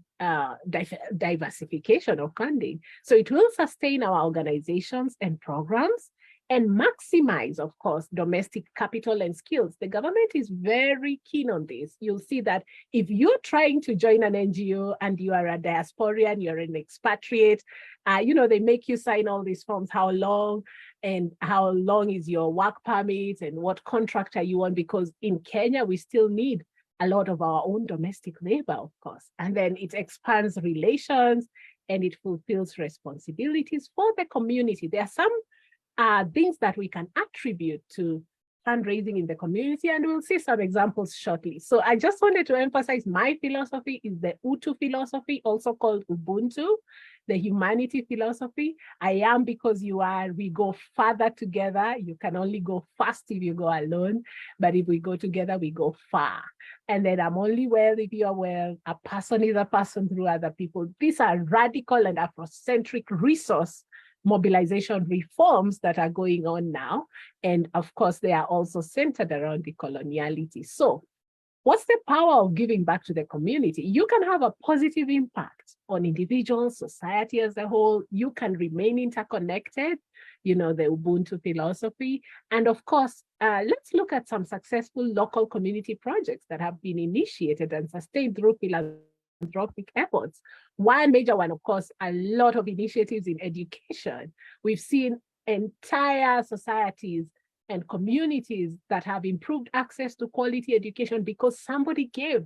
diversification of funding. So it will sustain our organizations and programs and maximize, of course, domestic capital and skills. The government is very keen on this. You'll see that if you're trying to join an NGO and you are a diasporian, you're an expatriate, they make you sign all these forms, how long is your work permit and what contract are you on, because in Kenya, we still need a lot of our own domestic labor, of course. And then it expands relations and it fulfills responsibilities for the community. There are some things that we can attribute to fundraising in the community, and we'll see some examples shortly. So I just wanted to emphasize my philosophy is the Utu philosophy, also called Ubuntu, the humanity philosophy. I am because you are, we go further together. You can only go fast if you go alone, but if we go together, we go far. And then I'm only well if you are well. A person is a person through other people. These are radical and Afrocentric resource mobilization reforms that are going on now. And of course, they are also centered around decoloniality. So what's the power of giving back to the community? You can have a positive impact on individuals, society as a whole. You can remain interconnected, the Ubuntu philosophy. And of course, let's look at some successful local community projects that have been initiated and sustained through philanthropic efforts. One major one, of course, a lot of initiatives in education. We've seen entire societies and communities that have improved access to quality education because somebody gave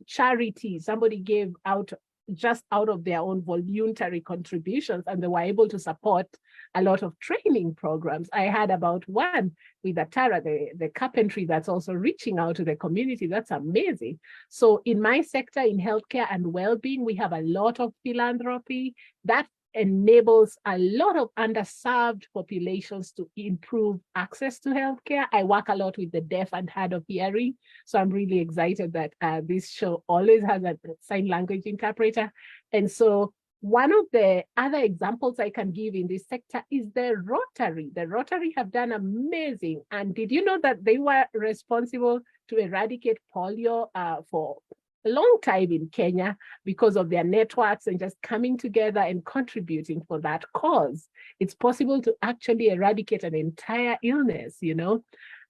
charity, somebody gave out just out of their own voluntary contributions, and they were able to support a lot of training programs. I had about one with Atara, the carpentry that's also reaching out to the community. That's amazing. So in my sector, in healthcare and well-being, we have a lot of philanthropy that enables a lot of underserved populations to improve access to healthcare. I work a lot with the deaf and hard of hearing, so I'm really excited that this show always has a sign language interpreter. And so one of the other examples I can give in this sector is the Rotary. The Rotary have done amazing. And did you know that they were responsible to eradicate polio for a long time in Kenya because of their networks and just coming together and contributing for that cause? It's possible to actually eradicate an entire illness,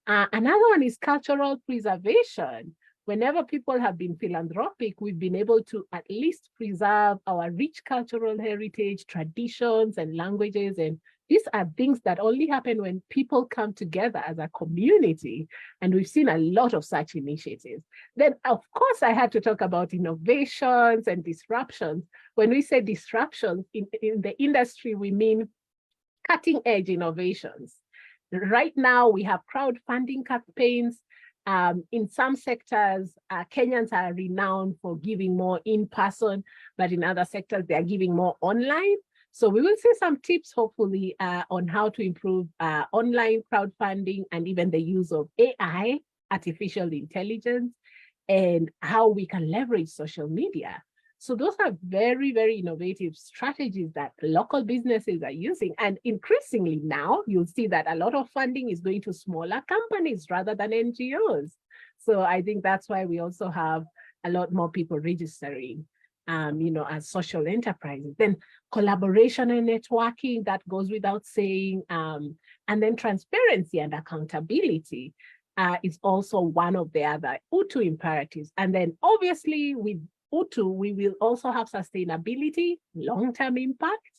Another one is cultural preservation. Whenever people have been philanthropic, we've been able to at least preserve our rich cultural heritage, traditions, and languages. And these are things that only happen when people come together as a community. And we've seen a lot of such initiatives. Then, of course, I had to talk about innovations and disruptions. When we say disruptions in the industry, we mean cutting edge innovations. Right now, we have crowdfunding campaigns. In some sectors, Kenyans are renowned for giving more in person, but in other sectors, they are giving more online. So we will see some tips, hopefully, on how to improve online crowdfunding and even the use of AI, artificial intelligence, and how we can leverage social media. So those are very, very innovative strategies that local businesses are using. And increasingly now, you'll see that a lot of funding is going to smaller companies rather than NGOs. So I think that's why we also have a lot more people registering, as social enterprises. Then collaboration and networking, that goes without saying. And then transparency and accountability is also one of the other Utu imperatives. And then obviously with Utu, we will also have sustainability, long-term impact,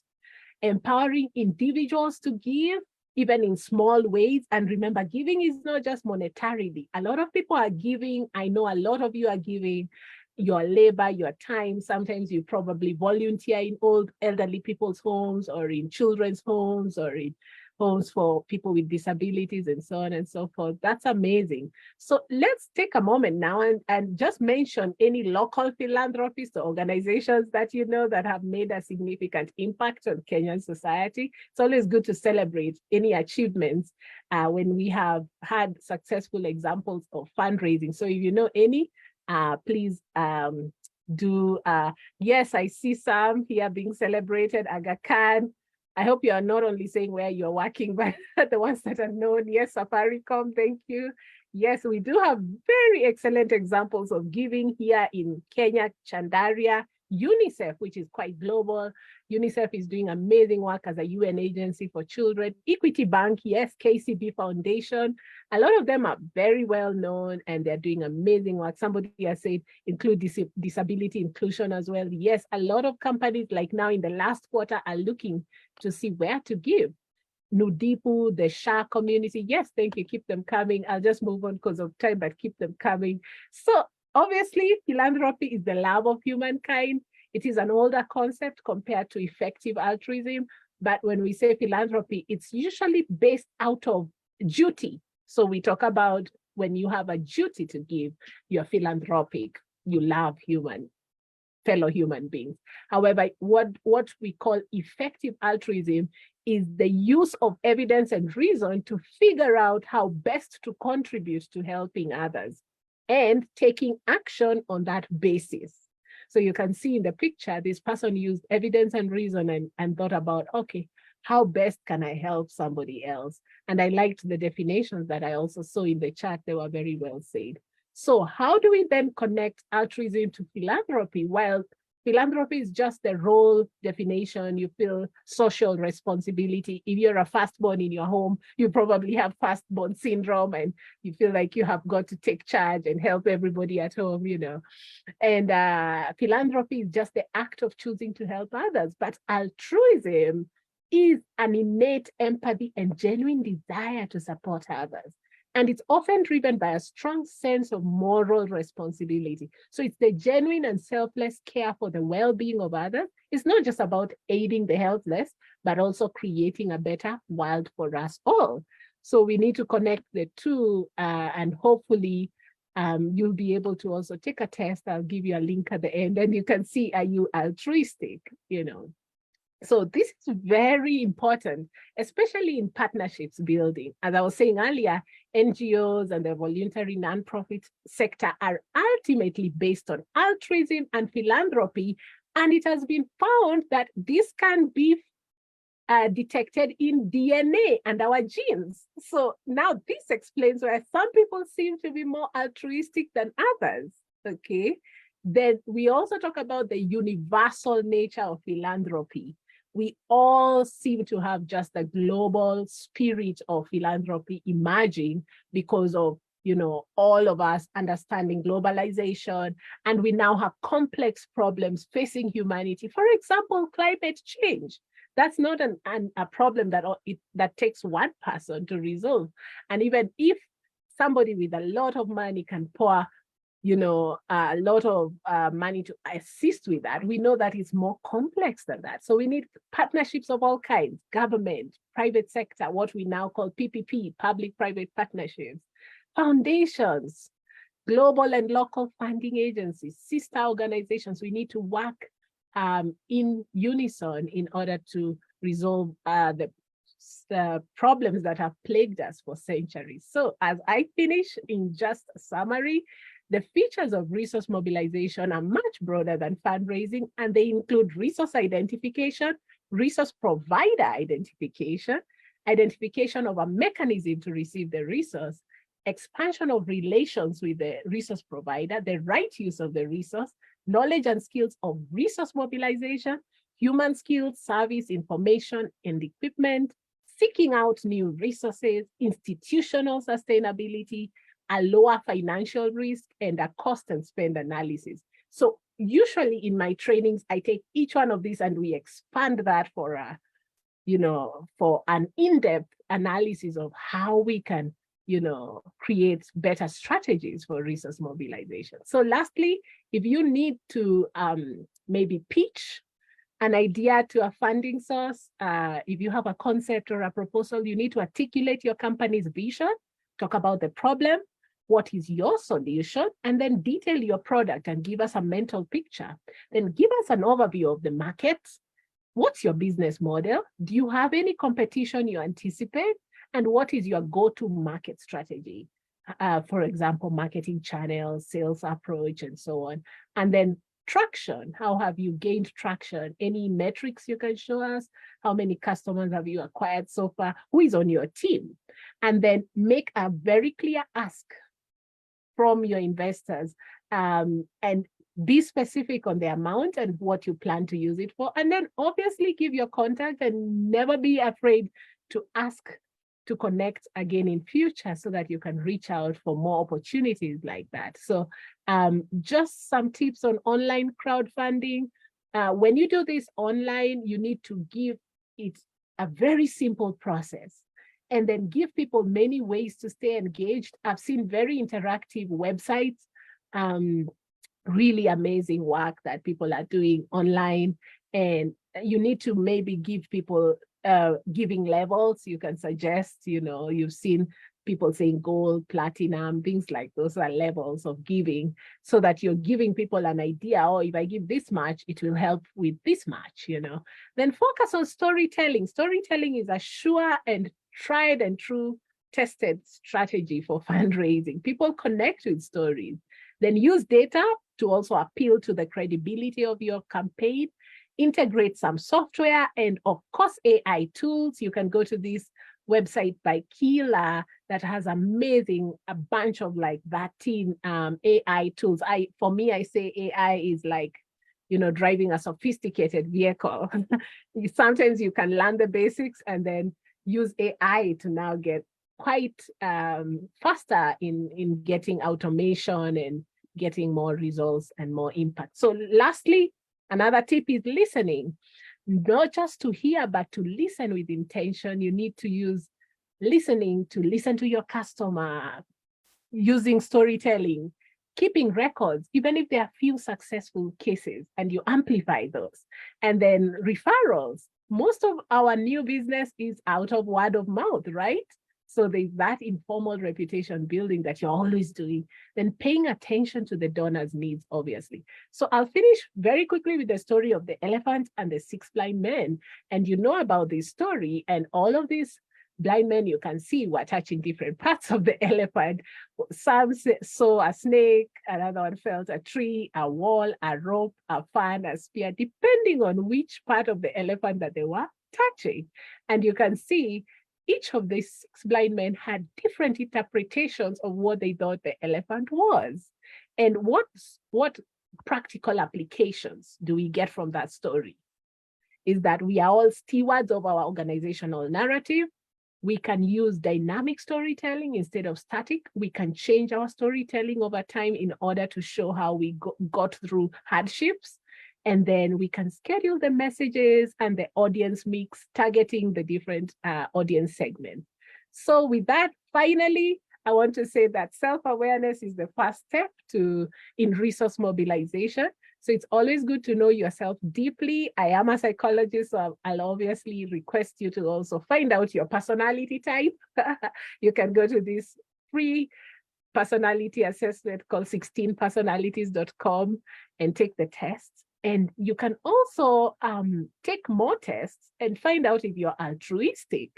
empowering individuals to give, even in small ways. And remember, giving is not just monetarily. A lot of people are giving. I know a lot of you are giving your labor, your time. Sometimes you probably volunteer in old elderly people's homes or in children's homes or in homes for people with disabilities and so on and so forth. That's amazing. So let's take a moment now and just mention any local philanthropists or organizations that you know that have made a significant impact on Kenyan society. It's always good to celebrate any achievements when we have had successful examples of fundraising. So if you know any, please do. Yes, I see some here being celebrated. Aga Khan. I hope you are not only saying where you're working, but the ones that are known. Yes, Safaricom, thank you. Yes, we do have very excellent examples of giving here in Kenya, Chandaria, UNICEF, which is quite global. UNICEF is doing amazing work as a UN agency for children. Equity Bank, yes, KCB Foundation. A lot of them are very well known and they're doing amazing work. Somebody has said include disability inclusion as well. Yes, a lot of companies like now in the last quarter are looking to see where to give. Nudipu, the Shah community. Yes, thank you. Keep them coming. I'll just move on because of time, but keep them coming. So obviously, philanthropy is the love of humankind. It is an older concept compared to effective altruism. But when we say philanthropy, it's usually based out of duty. So we talk about when you have a duty to give, you're philanthropic, you love fellow human beings. However, what we call effective altruism is the use of evidence and reason to figure out how best to contribute to helping others and taking action on that basis. So you can see in the picture, this person used evidence and reason and thought about, okay, how best can I help somebody else? And I liked the definitions that I also saw in the chat. They were very well said. So how do we then connect altruism to philanthropy? Well, philanthropy is just the role definition. You feel social responsibility. If you're a firstborn in your home, you probably have firstborn syndrome and you feel like you have got to take charge and help everybody at home, you know. And philanthropy is just the act of choosing to help others. But altruism is an innate empathy and genuine desire to support others. And it's often driven by a strong sense of moral responsibility. So it's the genuine and selfless care for the well-being of others. It's not just about aiding the helpless, but also creating a better world for us all. So we need to connect the two, and hopefully you'll be able to also take a test. I'll give you a link at the end and you can see, are you altruistic, you know? So this is very important, especially in partnerships building. As I was saying earlier, NGOs and the voluntary nonprofit sector are ultimately based on altruism and philanthropy. And it has been found that this can be detected in DNA and our genes. So now this explains why some people seem to be more altruistic than others, okay? Then we also talk about the universal nature of philanthropy. We all seem to have just a global spirit of philanthropy emerging because of, you know, all of us understanding globalization, and we now have complex problems facing humanity. For example, climate change. That's not a problem that takes one person to resolve. And even if somebody with a lot of money can pour, you know, a lot of money to assist with that, we know that it's more complex than that. So we need partnerships of all kinds, government, private sector, what we now call PPP, public-private partnerships, foundations, global and local funding agencies, sister organizations. We need to work in unison in order to resolve the problems that have plagued us for centuries. So as I finish, in just a summary, the features of resource mobilization are much broader than fundraising, and they include resource identification, resource provider identification, identification of a mechanism to receive the resource, expansion of relations with the resource provider, the right use of the resource, knowledge and skills of resource mobilization, human skills, service, information, and equipment, seeking out new resources, institutional sustainability, a lower financial risk, and a cost and spend analysis. So usually in my trainings, I take each one of these and we expand that for for an in-depth analysis of how we can, you know, create better strategies for resource mobilization. So lastly, if you need to maybe pitch an idea to a funding source, if you have a concept or a proposal, you need to articulate your company's vision, talk about the problem, what is your solution, and then detail your product and give us a mental picture. Then give us an overview of the market. What's your business model? Do you have any competition you anticipate? And what is your go-to market strategy? For example, marketing channels, sales approach, and so on. And then traction. How have you gained traction? Any metrics you can show us? How many customers have you acquired so far? Who is on your team? And then make a very clear ask from your investors, and be specific on the amount and what you plan to use it for. And then obviously give your contact and never be afraid to ask to connect again in future so that you can reach out for more opportunities like that. So just some tips on online crowdfunding. When you do this online, you need to give it a very simple process and then give people many ways to stay engaged. I've seen very interactive websites, really amazing work that people are doing online. And you need to maybe give people giving levels. You can suggest, you know, you've seen people saying gold, platinum, things like those are levels of giving, so that you're giving people an idea, oh, if I give this much, it will help with this much, you know. Then focus on storytelling. Storytelling is a sure and tried and true tested strategy for fundraising. People connect with stories. Then use data to also appeal to the credibility of your campaign. Integrate some software and of course AI tools. You can go to this website by Keela that has a bunch of like 13 AI tools. For me, I say AI is like, driving a sophisticated vehicle. Sometimes you can learn the basics and then use AI to now get quite faster in getting automation and getting more results and more impact. So lastly, another tip is listening. Not just to hear, but to listen with intention. You need to use listening to listen to your customer, using storytelling, keeping records, even if there are few successful cases, and you amplify those. And then referrals. Most of our new business is out of word of mouth, right? So there's that informal reputation building that you're always doing, then paying attention to the donor's needs, obviously. So I'll finish very quickly with the story of the elephant and the 6 blind men. And you know about this story, and all of these blind men you can see were touching different parts of the elephant. Some saw a snake, another one felt a tree, a wall, a rope, a fan, a spear, depending on which part of the elephant that they were touching. And you can see each of these 6 blind men had different interpretations of what they thought the elephant was. And what practical applications do we get from that story? Is that we are all stewards of our organizational narrative. We can use dynamic storytelling instead of static. We can change our storytelling over time in order to show how we got through hardships. And then we can schedule the messages and the audience mix, targeting the different audience segments. So with that, finally, I want to say that self-awareness is the first step in resource mobilization. So it's always good to know yourself deeply. I am a psychologist, so I'll obviously request you to also find out your personality type. You can go to this free personality assessment called 16personalities.com and take the test. And you can also take more tests and find out if you're altruistic.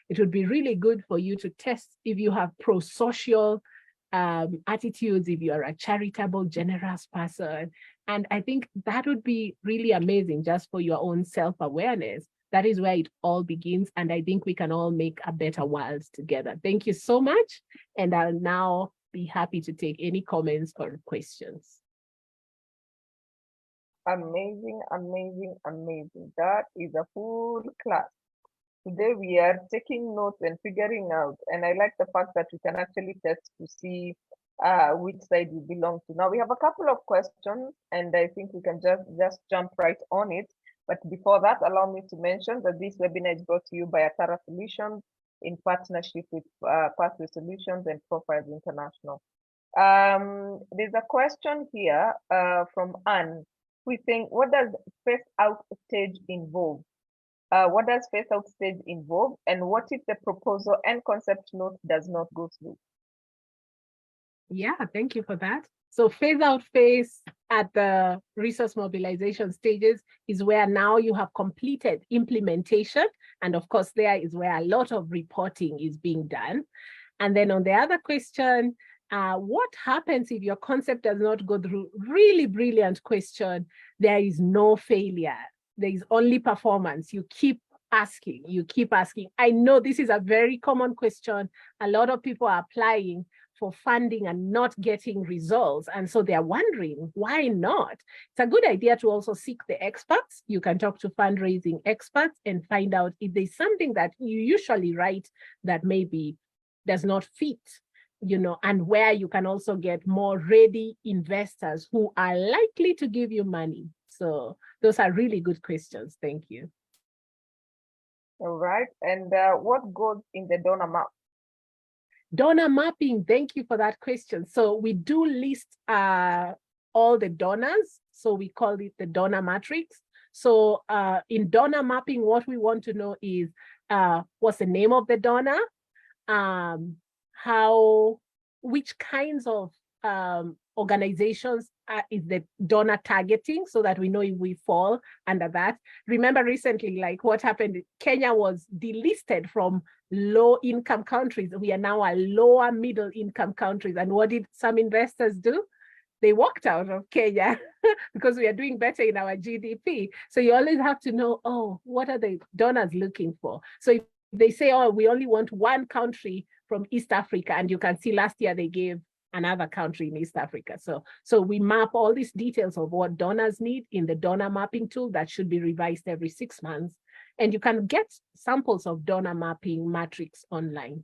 It would be really good for you to test if you have pro-social attitudes, if you are a charitable, generous person. And I think that would be really amazing just for your own self-awareness. That is where it all begins. And I think we can all make a better world together. Thank you so much. And I'll now be happy to take any comments or questions. Amazing, amazing, amazing. That is a full class. Today we are taking notes and figuring out, and I like the fact that we can actually test to see which side we belong to. Now we have a couple of questions, and I think we can just jump right on it. But before that, allow me to mention that this webinar is brought to you by Atara Solutions in partnership with Pathway Solutions and Profiles International. There's a question here from Anne. We think, what does phase out stage involve? What does phase out stage involve? And what if the proposal and concept note does not go through? Yeah, thank you for that. So phase out phase at the resource mobilization stages is where now you have completed implementation. And of course, there is where a lot of reporting is being done. And then on the other question, what happens if your concept does not go through? Really brilliant question. There is no failure. There is only performance. You keep asking, you keep asking. I know this is a very common question. A lot of people are applying for funding and not getting results. And so they're wondering, why not? It's a good idea to also seek the experts. You can talk to fundraising experts and find out if there's something that you usually write that maybe does not fit, and where you can also get more ready investors who are likely to give you money. So those are really good questions. Thank you. All right. And what goes in the donor map? Donor mapping, thank you for that question. So we do list all the donors. So we call it the donor matrix. So in donor mapping, what we want to know is what's the name of the donor, which kinds of organizations is the donor targeting, so that we know if we fall under that. Remember recently, like what happened, Kenya was delisted from low income countries. We are now a lower middle income countries. And what did some investors do? They walked out of Kenya because we are doing better in our GDP. So you always have to know, what are the donors looking for? So if they say, we only want one country from East Africa, and you can see last year they gave another country in East Africa. So we map all these details of what donors need in the donor mapping tool that should be revised every 6 months. And you can get samples of donor mapping matrix online.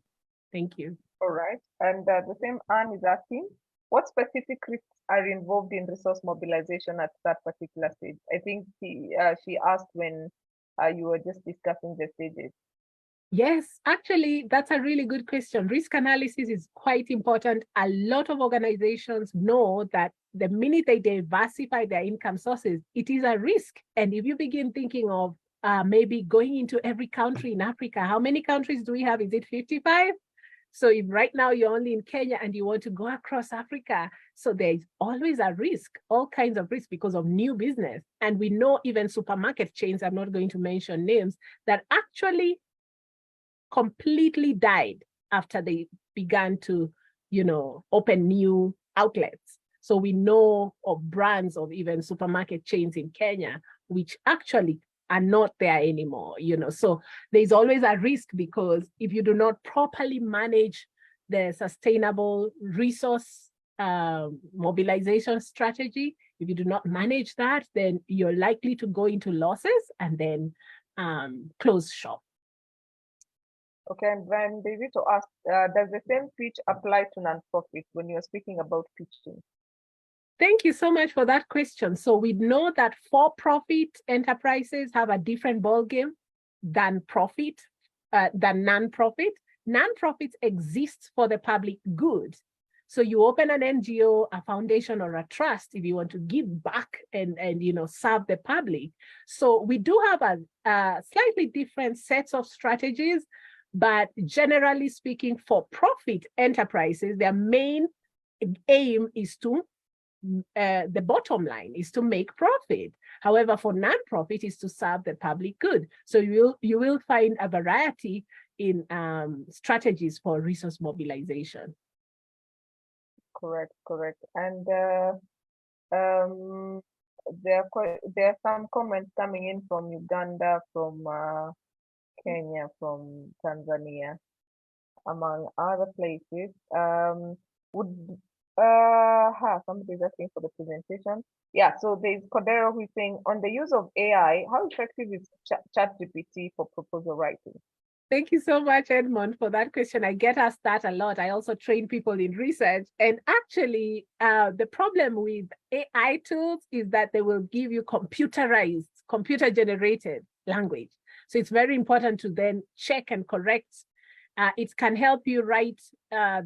Thank you. All right. And the same Anne is asking, what specific risks are involved in resource mobilization at that particular stage? I think she asked when you were just discussing the stages. Yes, actually, that's a really good question. Risk analysis is quite important. A lot of organizations know that the minute they diversify their income sources, it is a risk. And if you begin thinking of maybe going into every country in Africa, how many countries do we have? Is it 55? So if right now you're only in Kenya and you want to go across Africa, so there's always a risk, all kinds of risk because of new business. And we know even supermarket chains, I'm not going to mention names, that actually completely died after they began to, open new outlets. So we know of brands of even supermarket chains in Kenya, which actually are not there anymore, So there's always a risk because if you do not properly manage the sustainable resource mobilization strategy, if you do not manage that, then you're likely to go into losses and then close shop. Okay, and then they need to ask, does the same pitch apply to nonprofit when you're speaking about pitching? Thank you so much for that question. So we know that for-profit enterprises have a different ballgame than non-profit. Non-profits exist for the public good. So you open an NGO, a foundation, or a trust if you want to give back and serve the public. So we do have a slightly different sets of strategies, but generally speaking, for-profit enterprises, their main aim is to the bottom line is to make profit. However, for nonprofit is to serve the public good. So you will find a variety in strategies for resource mobilization. Correct. And there are some comments coming in from Uganda, from Kenya, from Tanzania, among other places. Somebody's asking for the presentation. Yeah, so there's Cordero who's saying, on the use of AI, how effective is ChatGPT for proposal writing? Thank you so much, Edmond, for that question. I get asked that a lot. I also train people in research. And actually, the problem with AI tools is that they will give you computer-generated language. So it's very important to then check and correct. It can help you write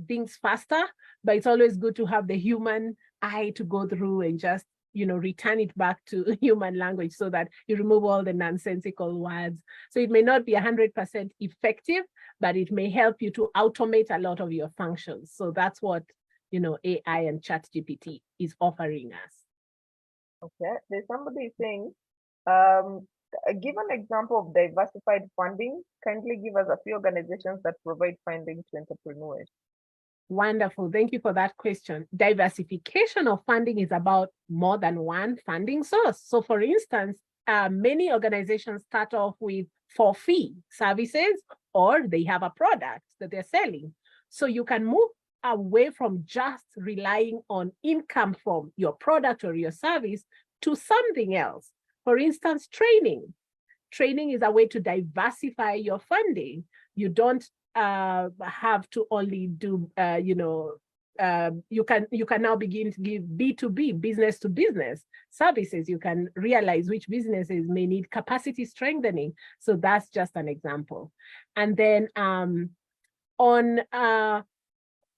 things faster, but it's always good to have the human eye to go through and just, return it back to human language so that you remove all the nonsensical words. So it may not be 100% effective, but it may help you to automate a lot of your functions. So that's what, AI and ChatGPT is offering us. Okay, there's somebody saying, give an example of diversified funding. Kindly give us a few organizations that provide funding to entrepreneurs. Wonderful. Thank you for that question. Diversification of funding is about more than one funding source. So for instance, many organizations start off with for-fee services, or they have a product that they're selling. So you can move away from just relying on income from your product or your service to something else. For instance, training. Training is a way to diversify your funding. You don't have to only do, you can now begin to give B2B, business to business services. You can realize which businesses may need capacity strengthening. So that's just an example. And then on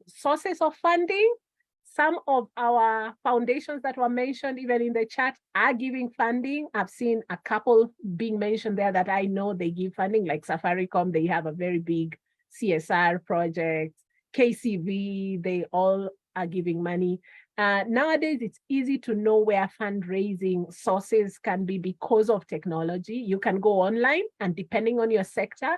sources of funding, some of our foundations that were mentioned even in the chat are giving funding. I've seen a couple being mentioned there that I know they give funding, like Safaricom, they have a very big CSR project. KCV, they all are giving money. Nowadays, it's easy to know where fundraising sources can be because of technology. You can go online, and depending on your sector,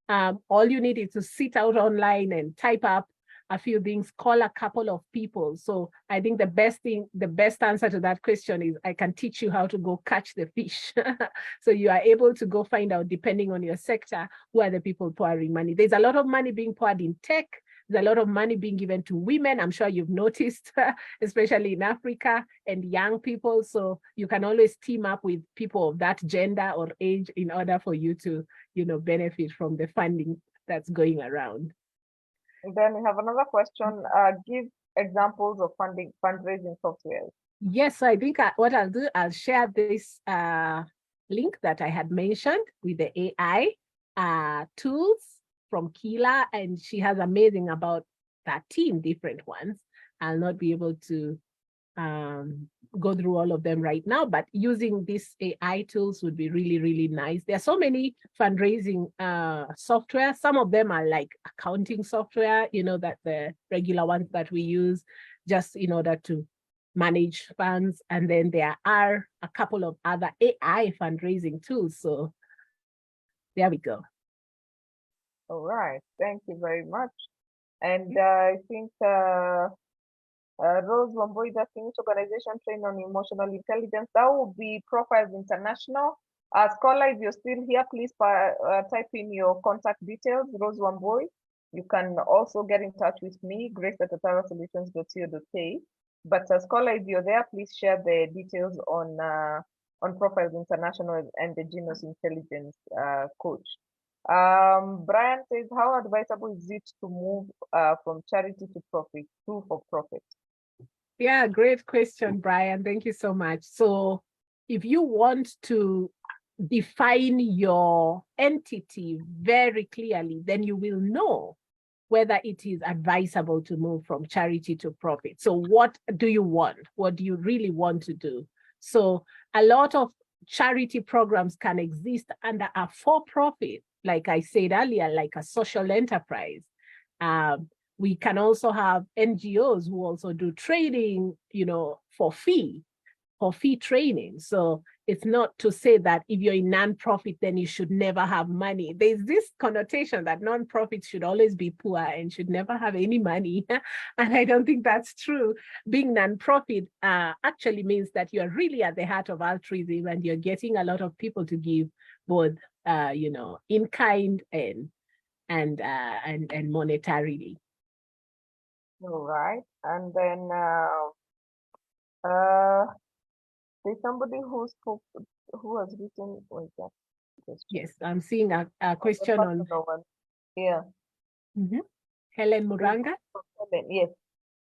all you need is to sit out online and type up a few things, call a couple of people. So I think the best answer to that question is I can teach you how to go catch the fish. So you are able to go find out, depending on your sector, who are the people pouring money. There's a lot of money being poured in tech. There's a lot of money being given to women. I'm sure you've noticed, especially in Africa, and young people. So you can always team up with people of that gender or age in order for you to, benefit from the funding that's going around. And then we have another question. Give examples of fundraising software. Yes, so I think what I'll do, I'll share this link that I had mentioned with the AI tools from Kila, and she has amazing about 13 different ones. I'll not be able to go through all of them right now, but using these AI tools would be really, really nice. There are so many fundraising software. Some of them are like accounting software, that the regular ones that we use just in order to manage funds. And then there are a couple of other AI fundraising tools. So there we go. All right, thank you very much. And I think Rose Wamboi just finished organization training on emotional intelligence. That will be Profiles International. Scholar, if you're still here, please type in your contact details, Rose Wamboi. You can also get in touch with me, grace@atarasolutions.co.k. But Scholar, if you're there, please share the details on Profiles International and the Genius Intelligence coach. Brian says, how advisable is it to move from charity to profit, to for profit? Yeah, great question, Brian. Thank you so much. So if you want to define your entity very clearly, then you will know whether it is advisable to move from charity to profit. So what do you want? What do you really want to do? So a lot of charity programs can exist under a for-profit, like I said earlier, like a social enterprise. We can also have NGOs who also do training, for fee training. So it's not to say that if you're in nonprofit, then you should never have money. There's this connotation that nonprofits should always be poor and should never have any money. And I don't think that's true. Being nonprofit actually means that you're really at the heart of altruism, and you're getting a lot of people to give both, in kind and monetarily. All right, and then there's somebody who has written. Yes, I'm seeing a question on. Yeah. Helen Muranga. Helen, yes.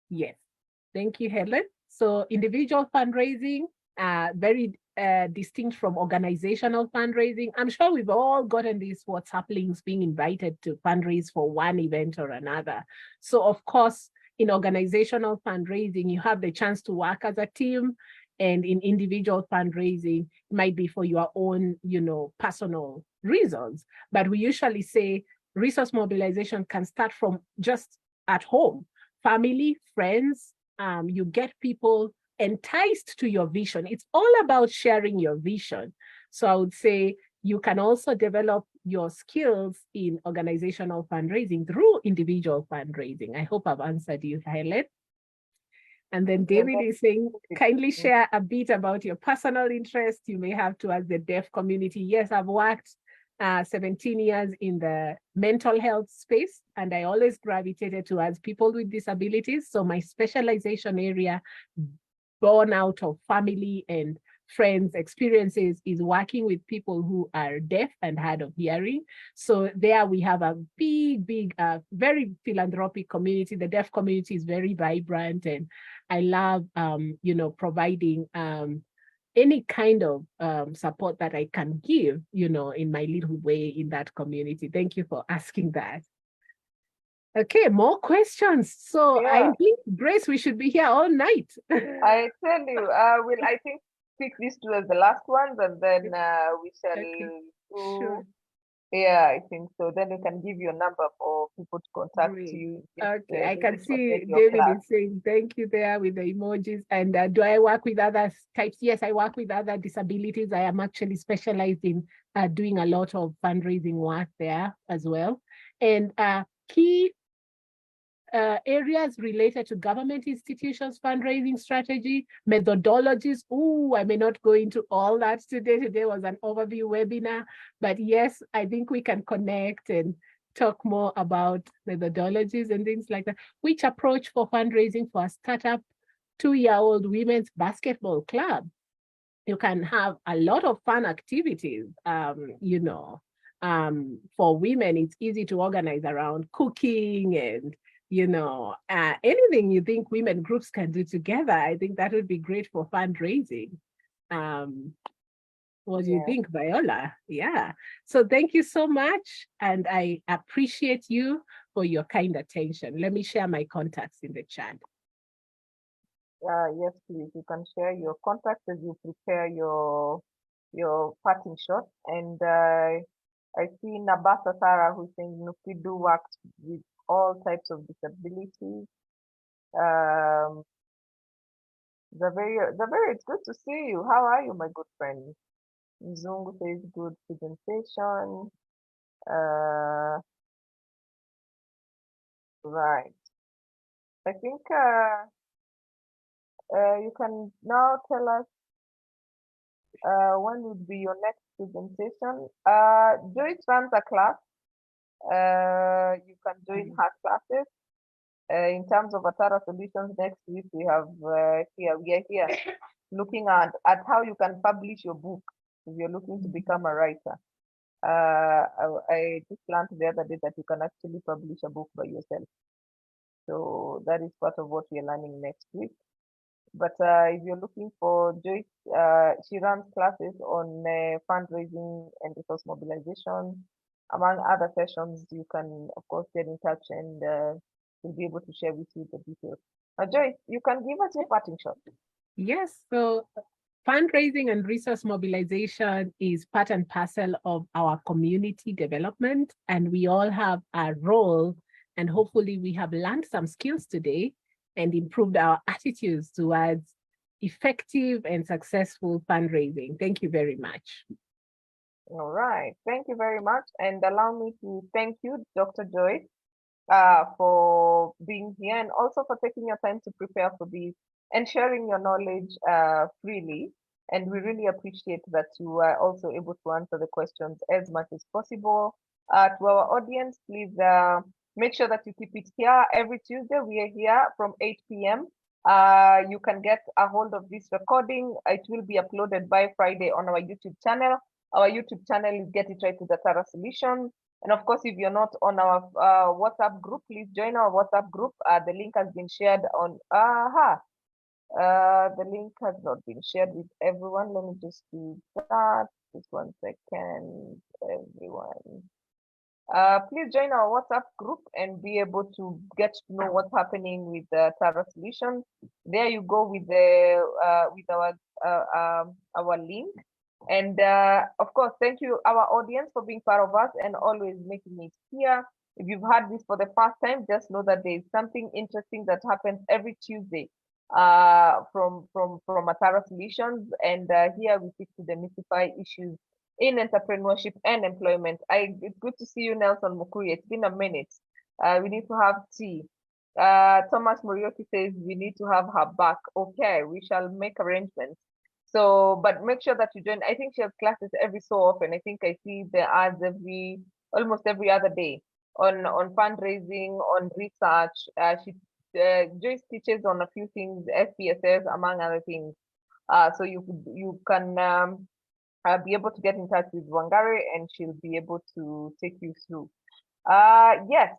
Yes, thank you, Helen. So individual fundraising, very distinct from organizational fundraising. I'm sure we've all gotten these WhatsApp links being invited to fundraise for one event or another. So of course, in organizational fundraising, you have the chance to work as a team, and in individual fundraising, it might be for your own, personal reasons. But we usually say resource mobilization can start from just at home, family, friends. You get people enticed to your vision. It's all about sharing your vision. So I would say you can also develop your skills in organizational fundraising through individual fundraising. I hope I've answered you, Helen. And then David is saying, kindly share a bit about your personal interest you may have towards the deaf community. Yes, I've worked 17 years in the mental health space, and I always gravitated towards people with disabilities. So my specialization area, born out of family and friends' experiences, is working with people who are deaf and hard of hearing. So there we have a big, very philanthropic community. The deaf community is very vibrant, and I love, providing any kind of support that I can give, in my little way in that community. Thank you for asking that. Okay, more questions. So yeah. I think, Grace, we should be here all night. I tell you, we'll, I think, pick these two as the last ones, and then we shall do. Sure. Yeah, I think so. Then we can give you a number for people to contact you. Okay, I can see David is saying thank you there with the emojis. And do I work with other types? Yes, I work with other disabilities. I am actually specialized in doing a lot of fundraising work there as well. And key areas related to government institutions, fundraising strategy, methodologies. Oh, I may not go into all that today. Today was an overview webinar, but yes, I think we can connect and talk more about methodologies and things like that. Which approach for fundraising for a startup 2-year-old women's basketball club? You can have a lot of fun activities. For women, it's easy to organize around cooking and anything you think women groups can do together. I think that would be great for fundraising. What do you think, Viola? Yeah. So thank you so much. And I appreciate you for your kind attention. Let me share my contacts in the chat. Yes, please. You can share your contacts as you prepare your parting shot. And I see Nabasa Sarah who's saying Nukidu works with all types of disabilities. Zaveri, it's good to see you. How are you, my good friend? Zungu says good presentation. Right. I think you can now tell us when would be your next presentation. Joyce runs a class. You can join her classes. In terms of Atara Solutions, next week we have we are here looking at how you can publish your book if you're looking to become a writer. I just learned the other day that you can actually publish a book by yourself. So that is part of what we are learning next week. But if you're looking for Joyce, she runs classes on fundraising and resource mobilization. Among other sessions, you can, of course, get in touch and we'll be able to share with you the details. Joyce, you can give us your parting shot. Yes, so fundraising and resource mobilization is part and parcel of our community development, and we all have a role, and hopefully we have learned some skills today and improved our attitudes towards effective and successful fundraising. Thank you very much. All right, thank you very much. And allow me to thank you, Dr. Joyce, for being here and also for taking your time to prepare for this and sharing your knowledge freely. And we really appreciate that you are also able to answer the questions as much as possible. To our audience, please make sure that you keep it here. Every Tuesday, we are here from 8 p.m. You can get a hold of this recording. It will be uploaded by Friday on our YouTube channel. Our YouTube channel is Get It Right with Atara Solutions. And of course, if you're not on our WhatsApp group, please join our WhatsApp group. The link has been shared on, the link has not been shared with everyone. Let me just do that. Just 1 second, everyone. Please join our WhatsApp group and be able to get to know what's happening with the Tara Solutions. There you go with the with our link. And of course, thank you, our audience, for being part of us and always making it here. If you've heard this for the first time, just know that there is something interesting that happens every Tuesday from Atara Solutions. And here we seek to demystify issues in entrepreneurship and employment. It's good to see you, Nelson Mukuri. It's been a minute. We need to have tea. Thomas Morioki says we need to have her back. Okay, we shall make arrangements. So, but make sure that you join. I think she has classes every so often. I think I see the ads almost every other day on fundraising, on research. Joyce teaches on a few things, SPSS, among other things. So you can be able to get in touch with Wangari and she'll be able to take you through. Yes,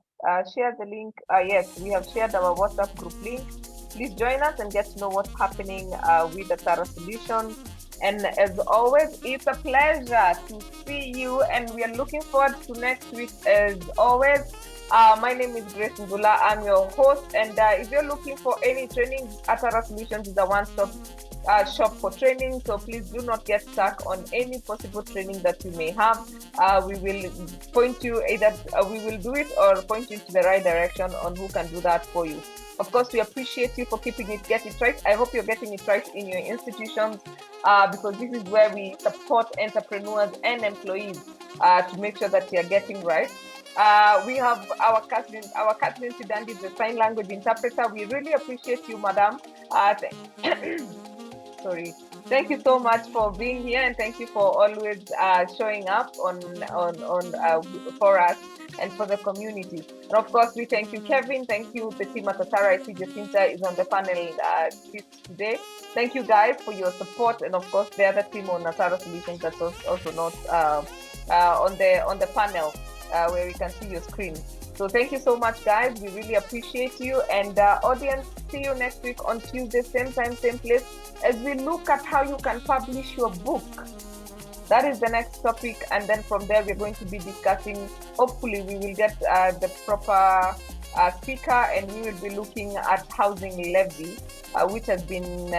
share the link. Yes, we have shared our WhatsApp group link. Please join us and get to know what's happening with the Atara Solutions. And as always, it's a pleasure to see you, and we are looking forward to next week as always. My name is Grace Ngula. I'm your host, and if you're looking for any training, Atara Solutions is a one-stop shop for training, so please do not get stuck on any possible training that you may have. We will point you either we will do it or point you to the right direction on who can do that for you. Of course, we appreciate you for keeping it, get it right. I hope you're getting it right in your institutions because this is where we support entrepreneurs and employees to make sure that you're getting right. We have our Kathleen Sidandi, the sign language interpreter. We really appreciate you, madam. Sorry. Thank you so much for being here, and thank you for always showing up on for us and for the community. And of course, we thank you, Kevin. Thank you, the team at Atara. I see Jacinta is on the panel today. Thank you guys for your support, and of course, the other team on Atara Solutions that's also not on the panel where we can see your screen. So thank you so much, guys. We really appreciate you. And audience, see you next week on Tuesday, same time, same place, as we look at how you can publish your book. That is the next topic. And then from there, we're going to be discussing, hopefully we will get the proper speaker, and we will be looking at housing levy, which has been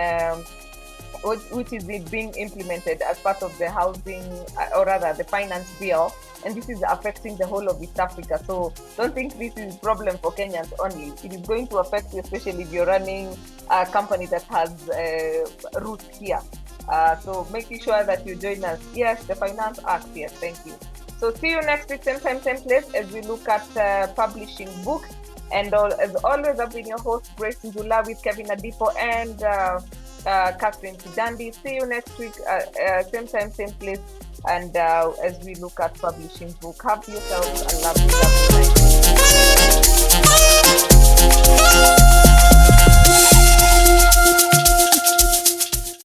which is being implemented as part of the housing, or rather the finance bill, and this is affecting the whole of East Africa. So don't think this is a problem for Kenyans only. It is going to affect you, especially if you're running a company that has roots here. So making sure that you join us. Yes, the Finance Act. Yes, thank you. So see you next week, same time, same place, as we look at publishing books. And as always, I've been your host, Grace Njula, with Kevin Adipo and Catherine Tidandi. See you next week, same time, same place. And as we look at publishing book, have yourselves a lovely night.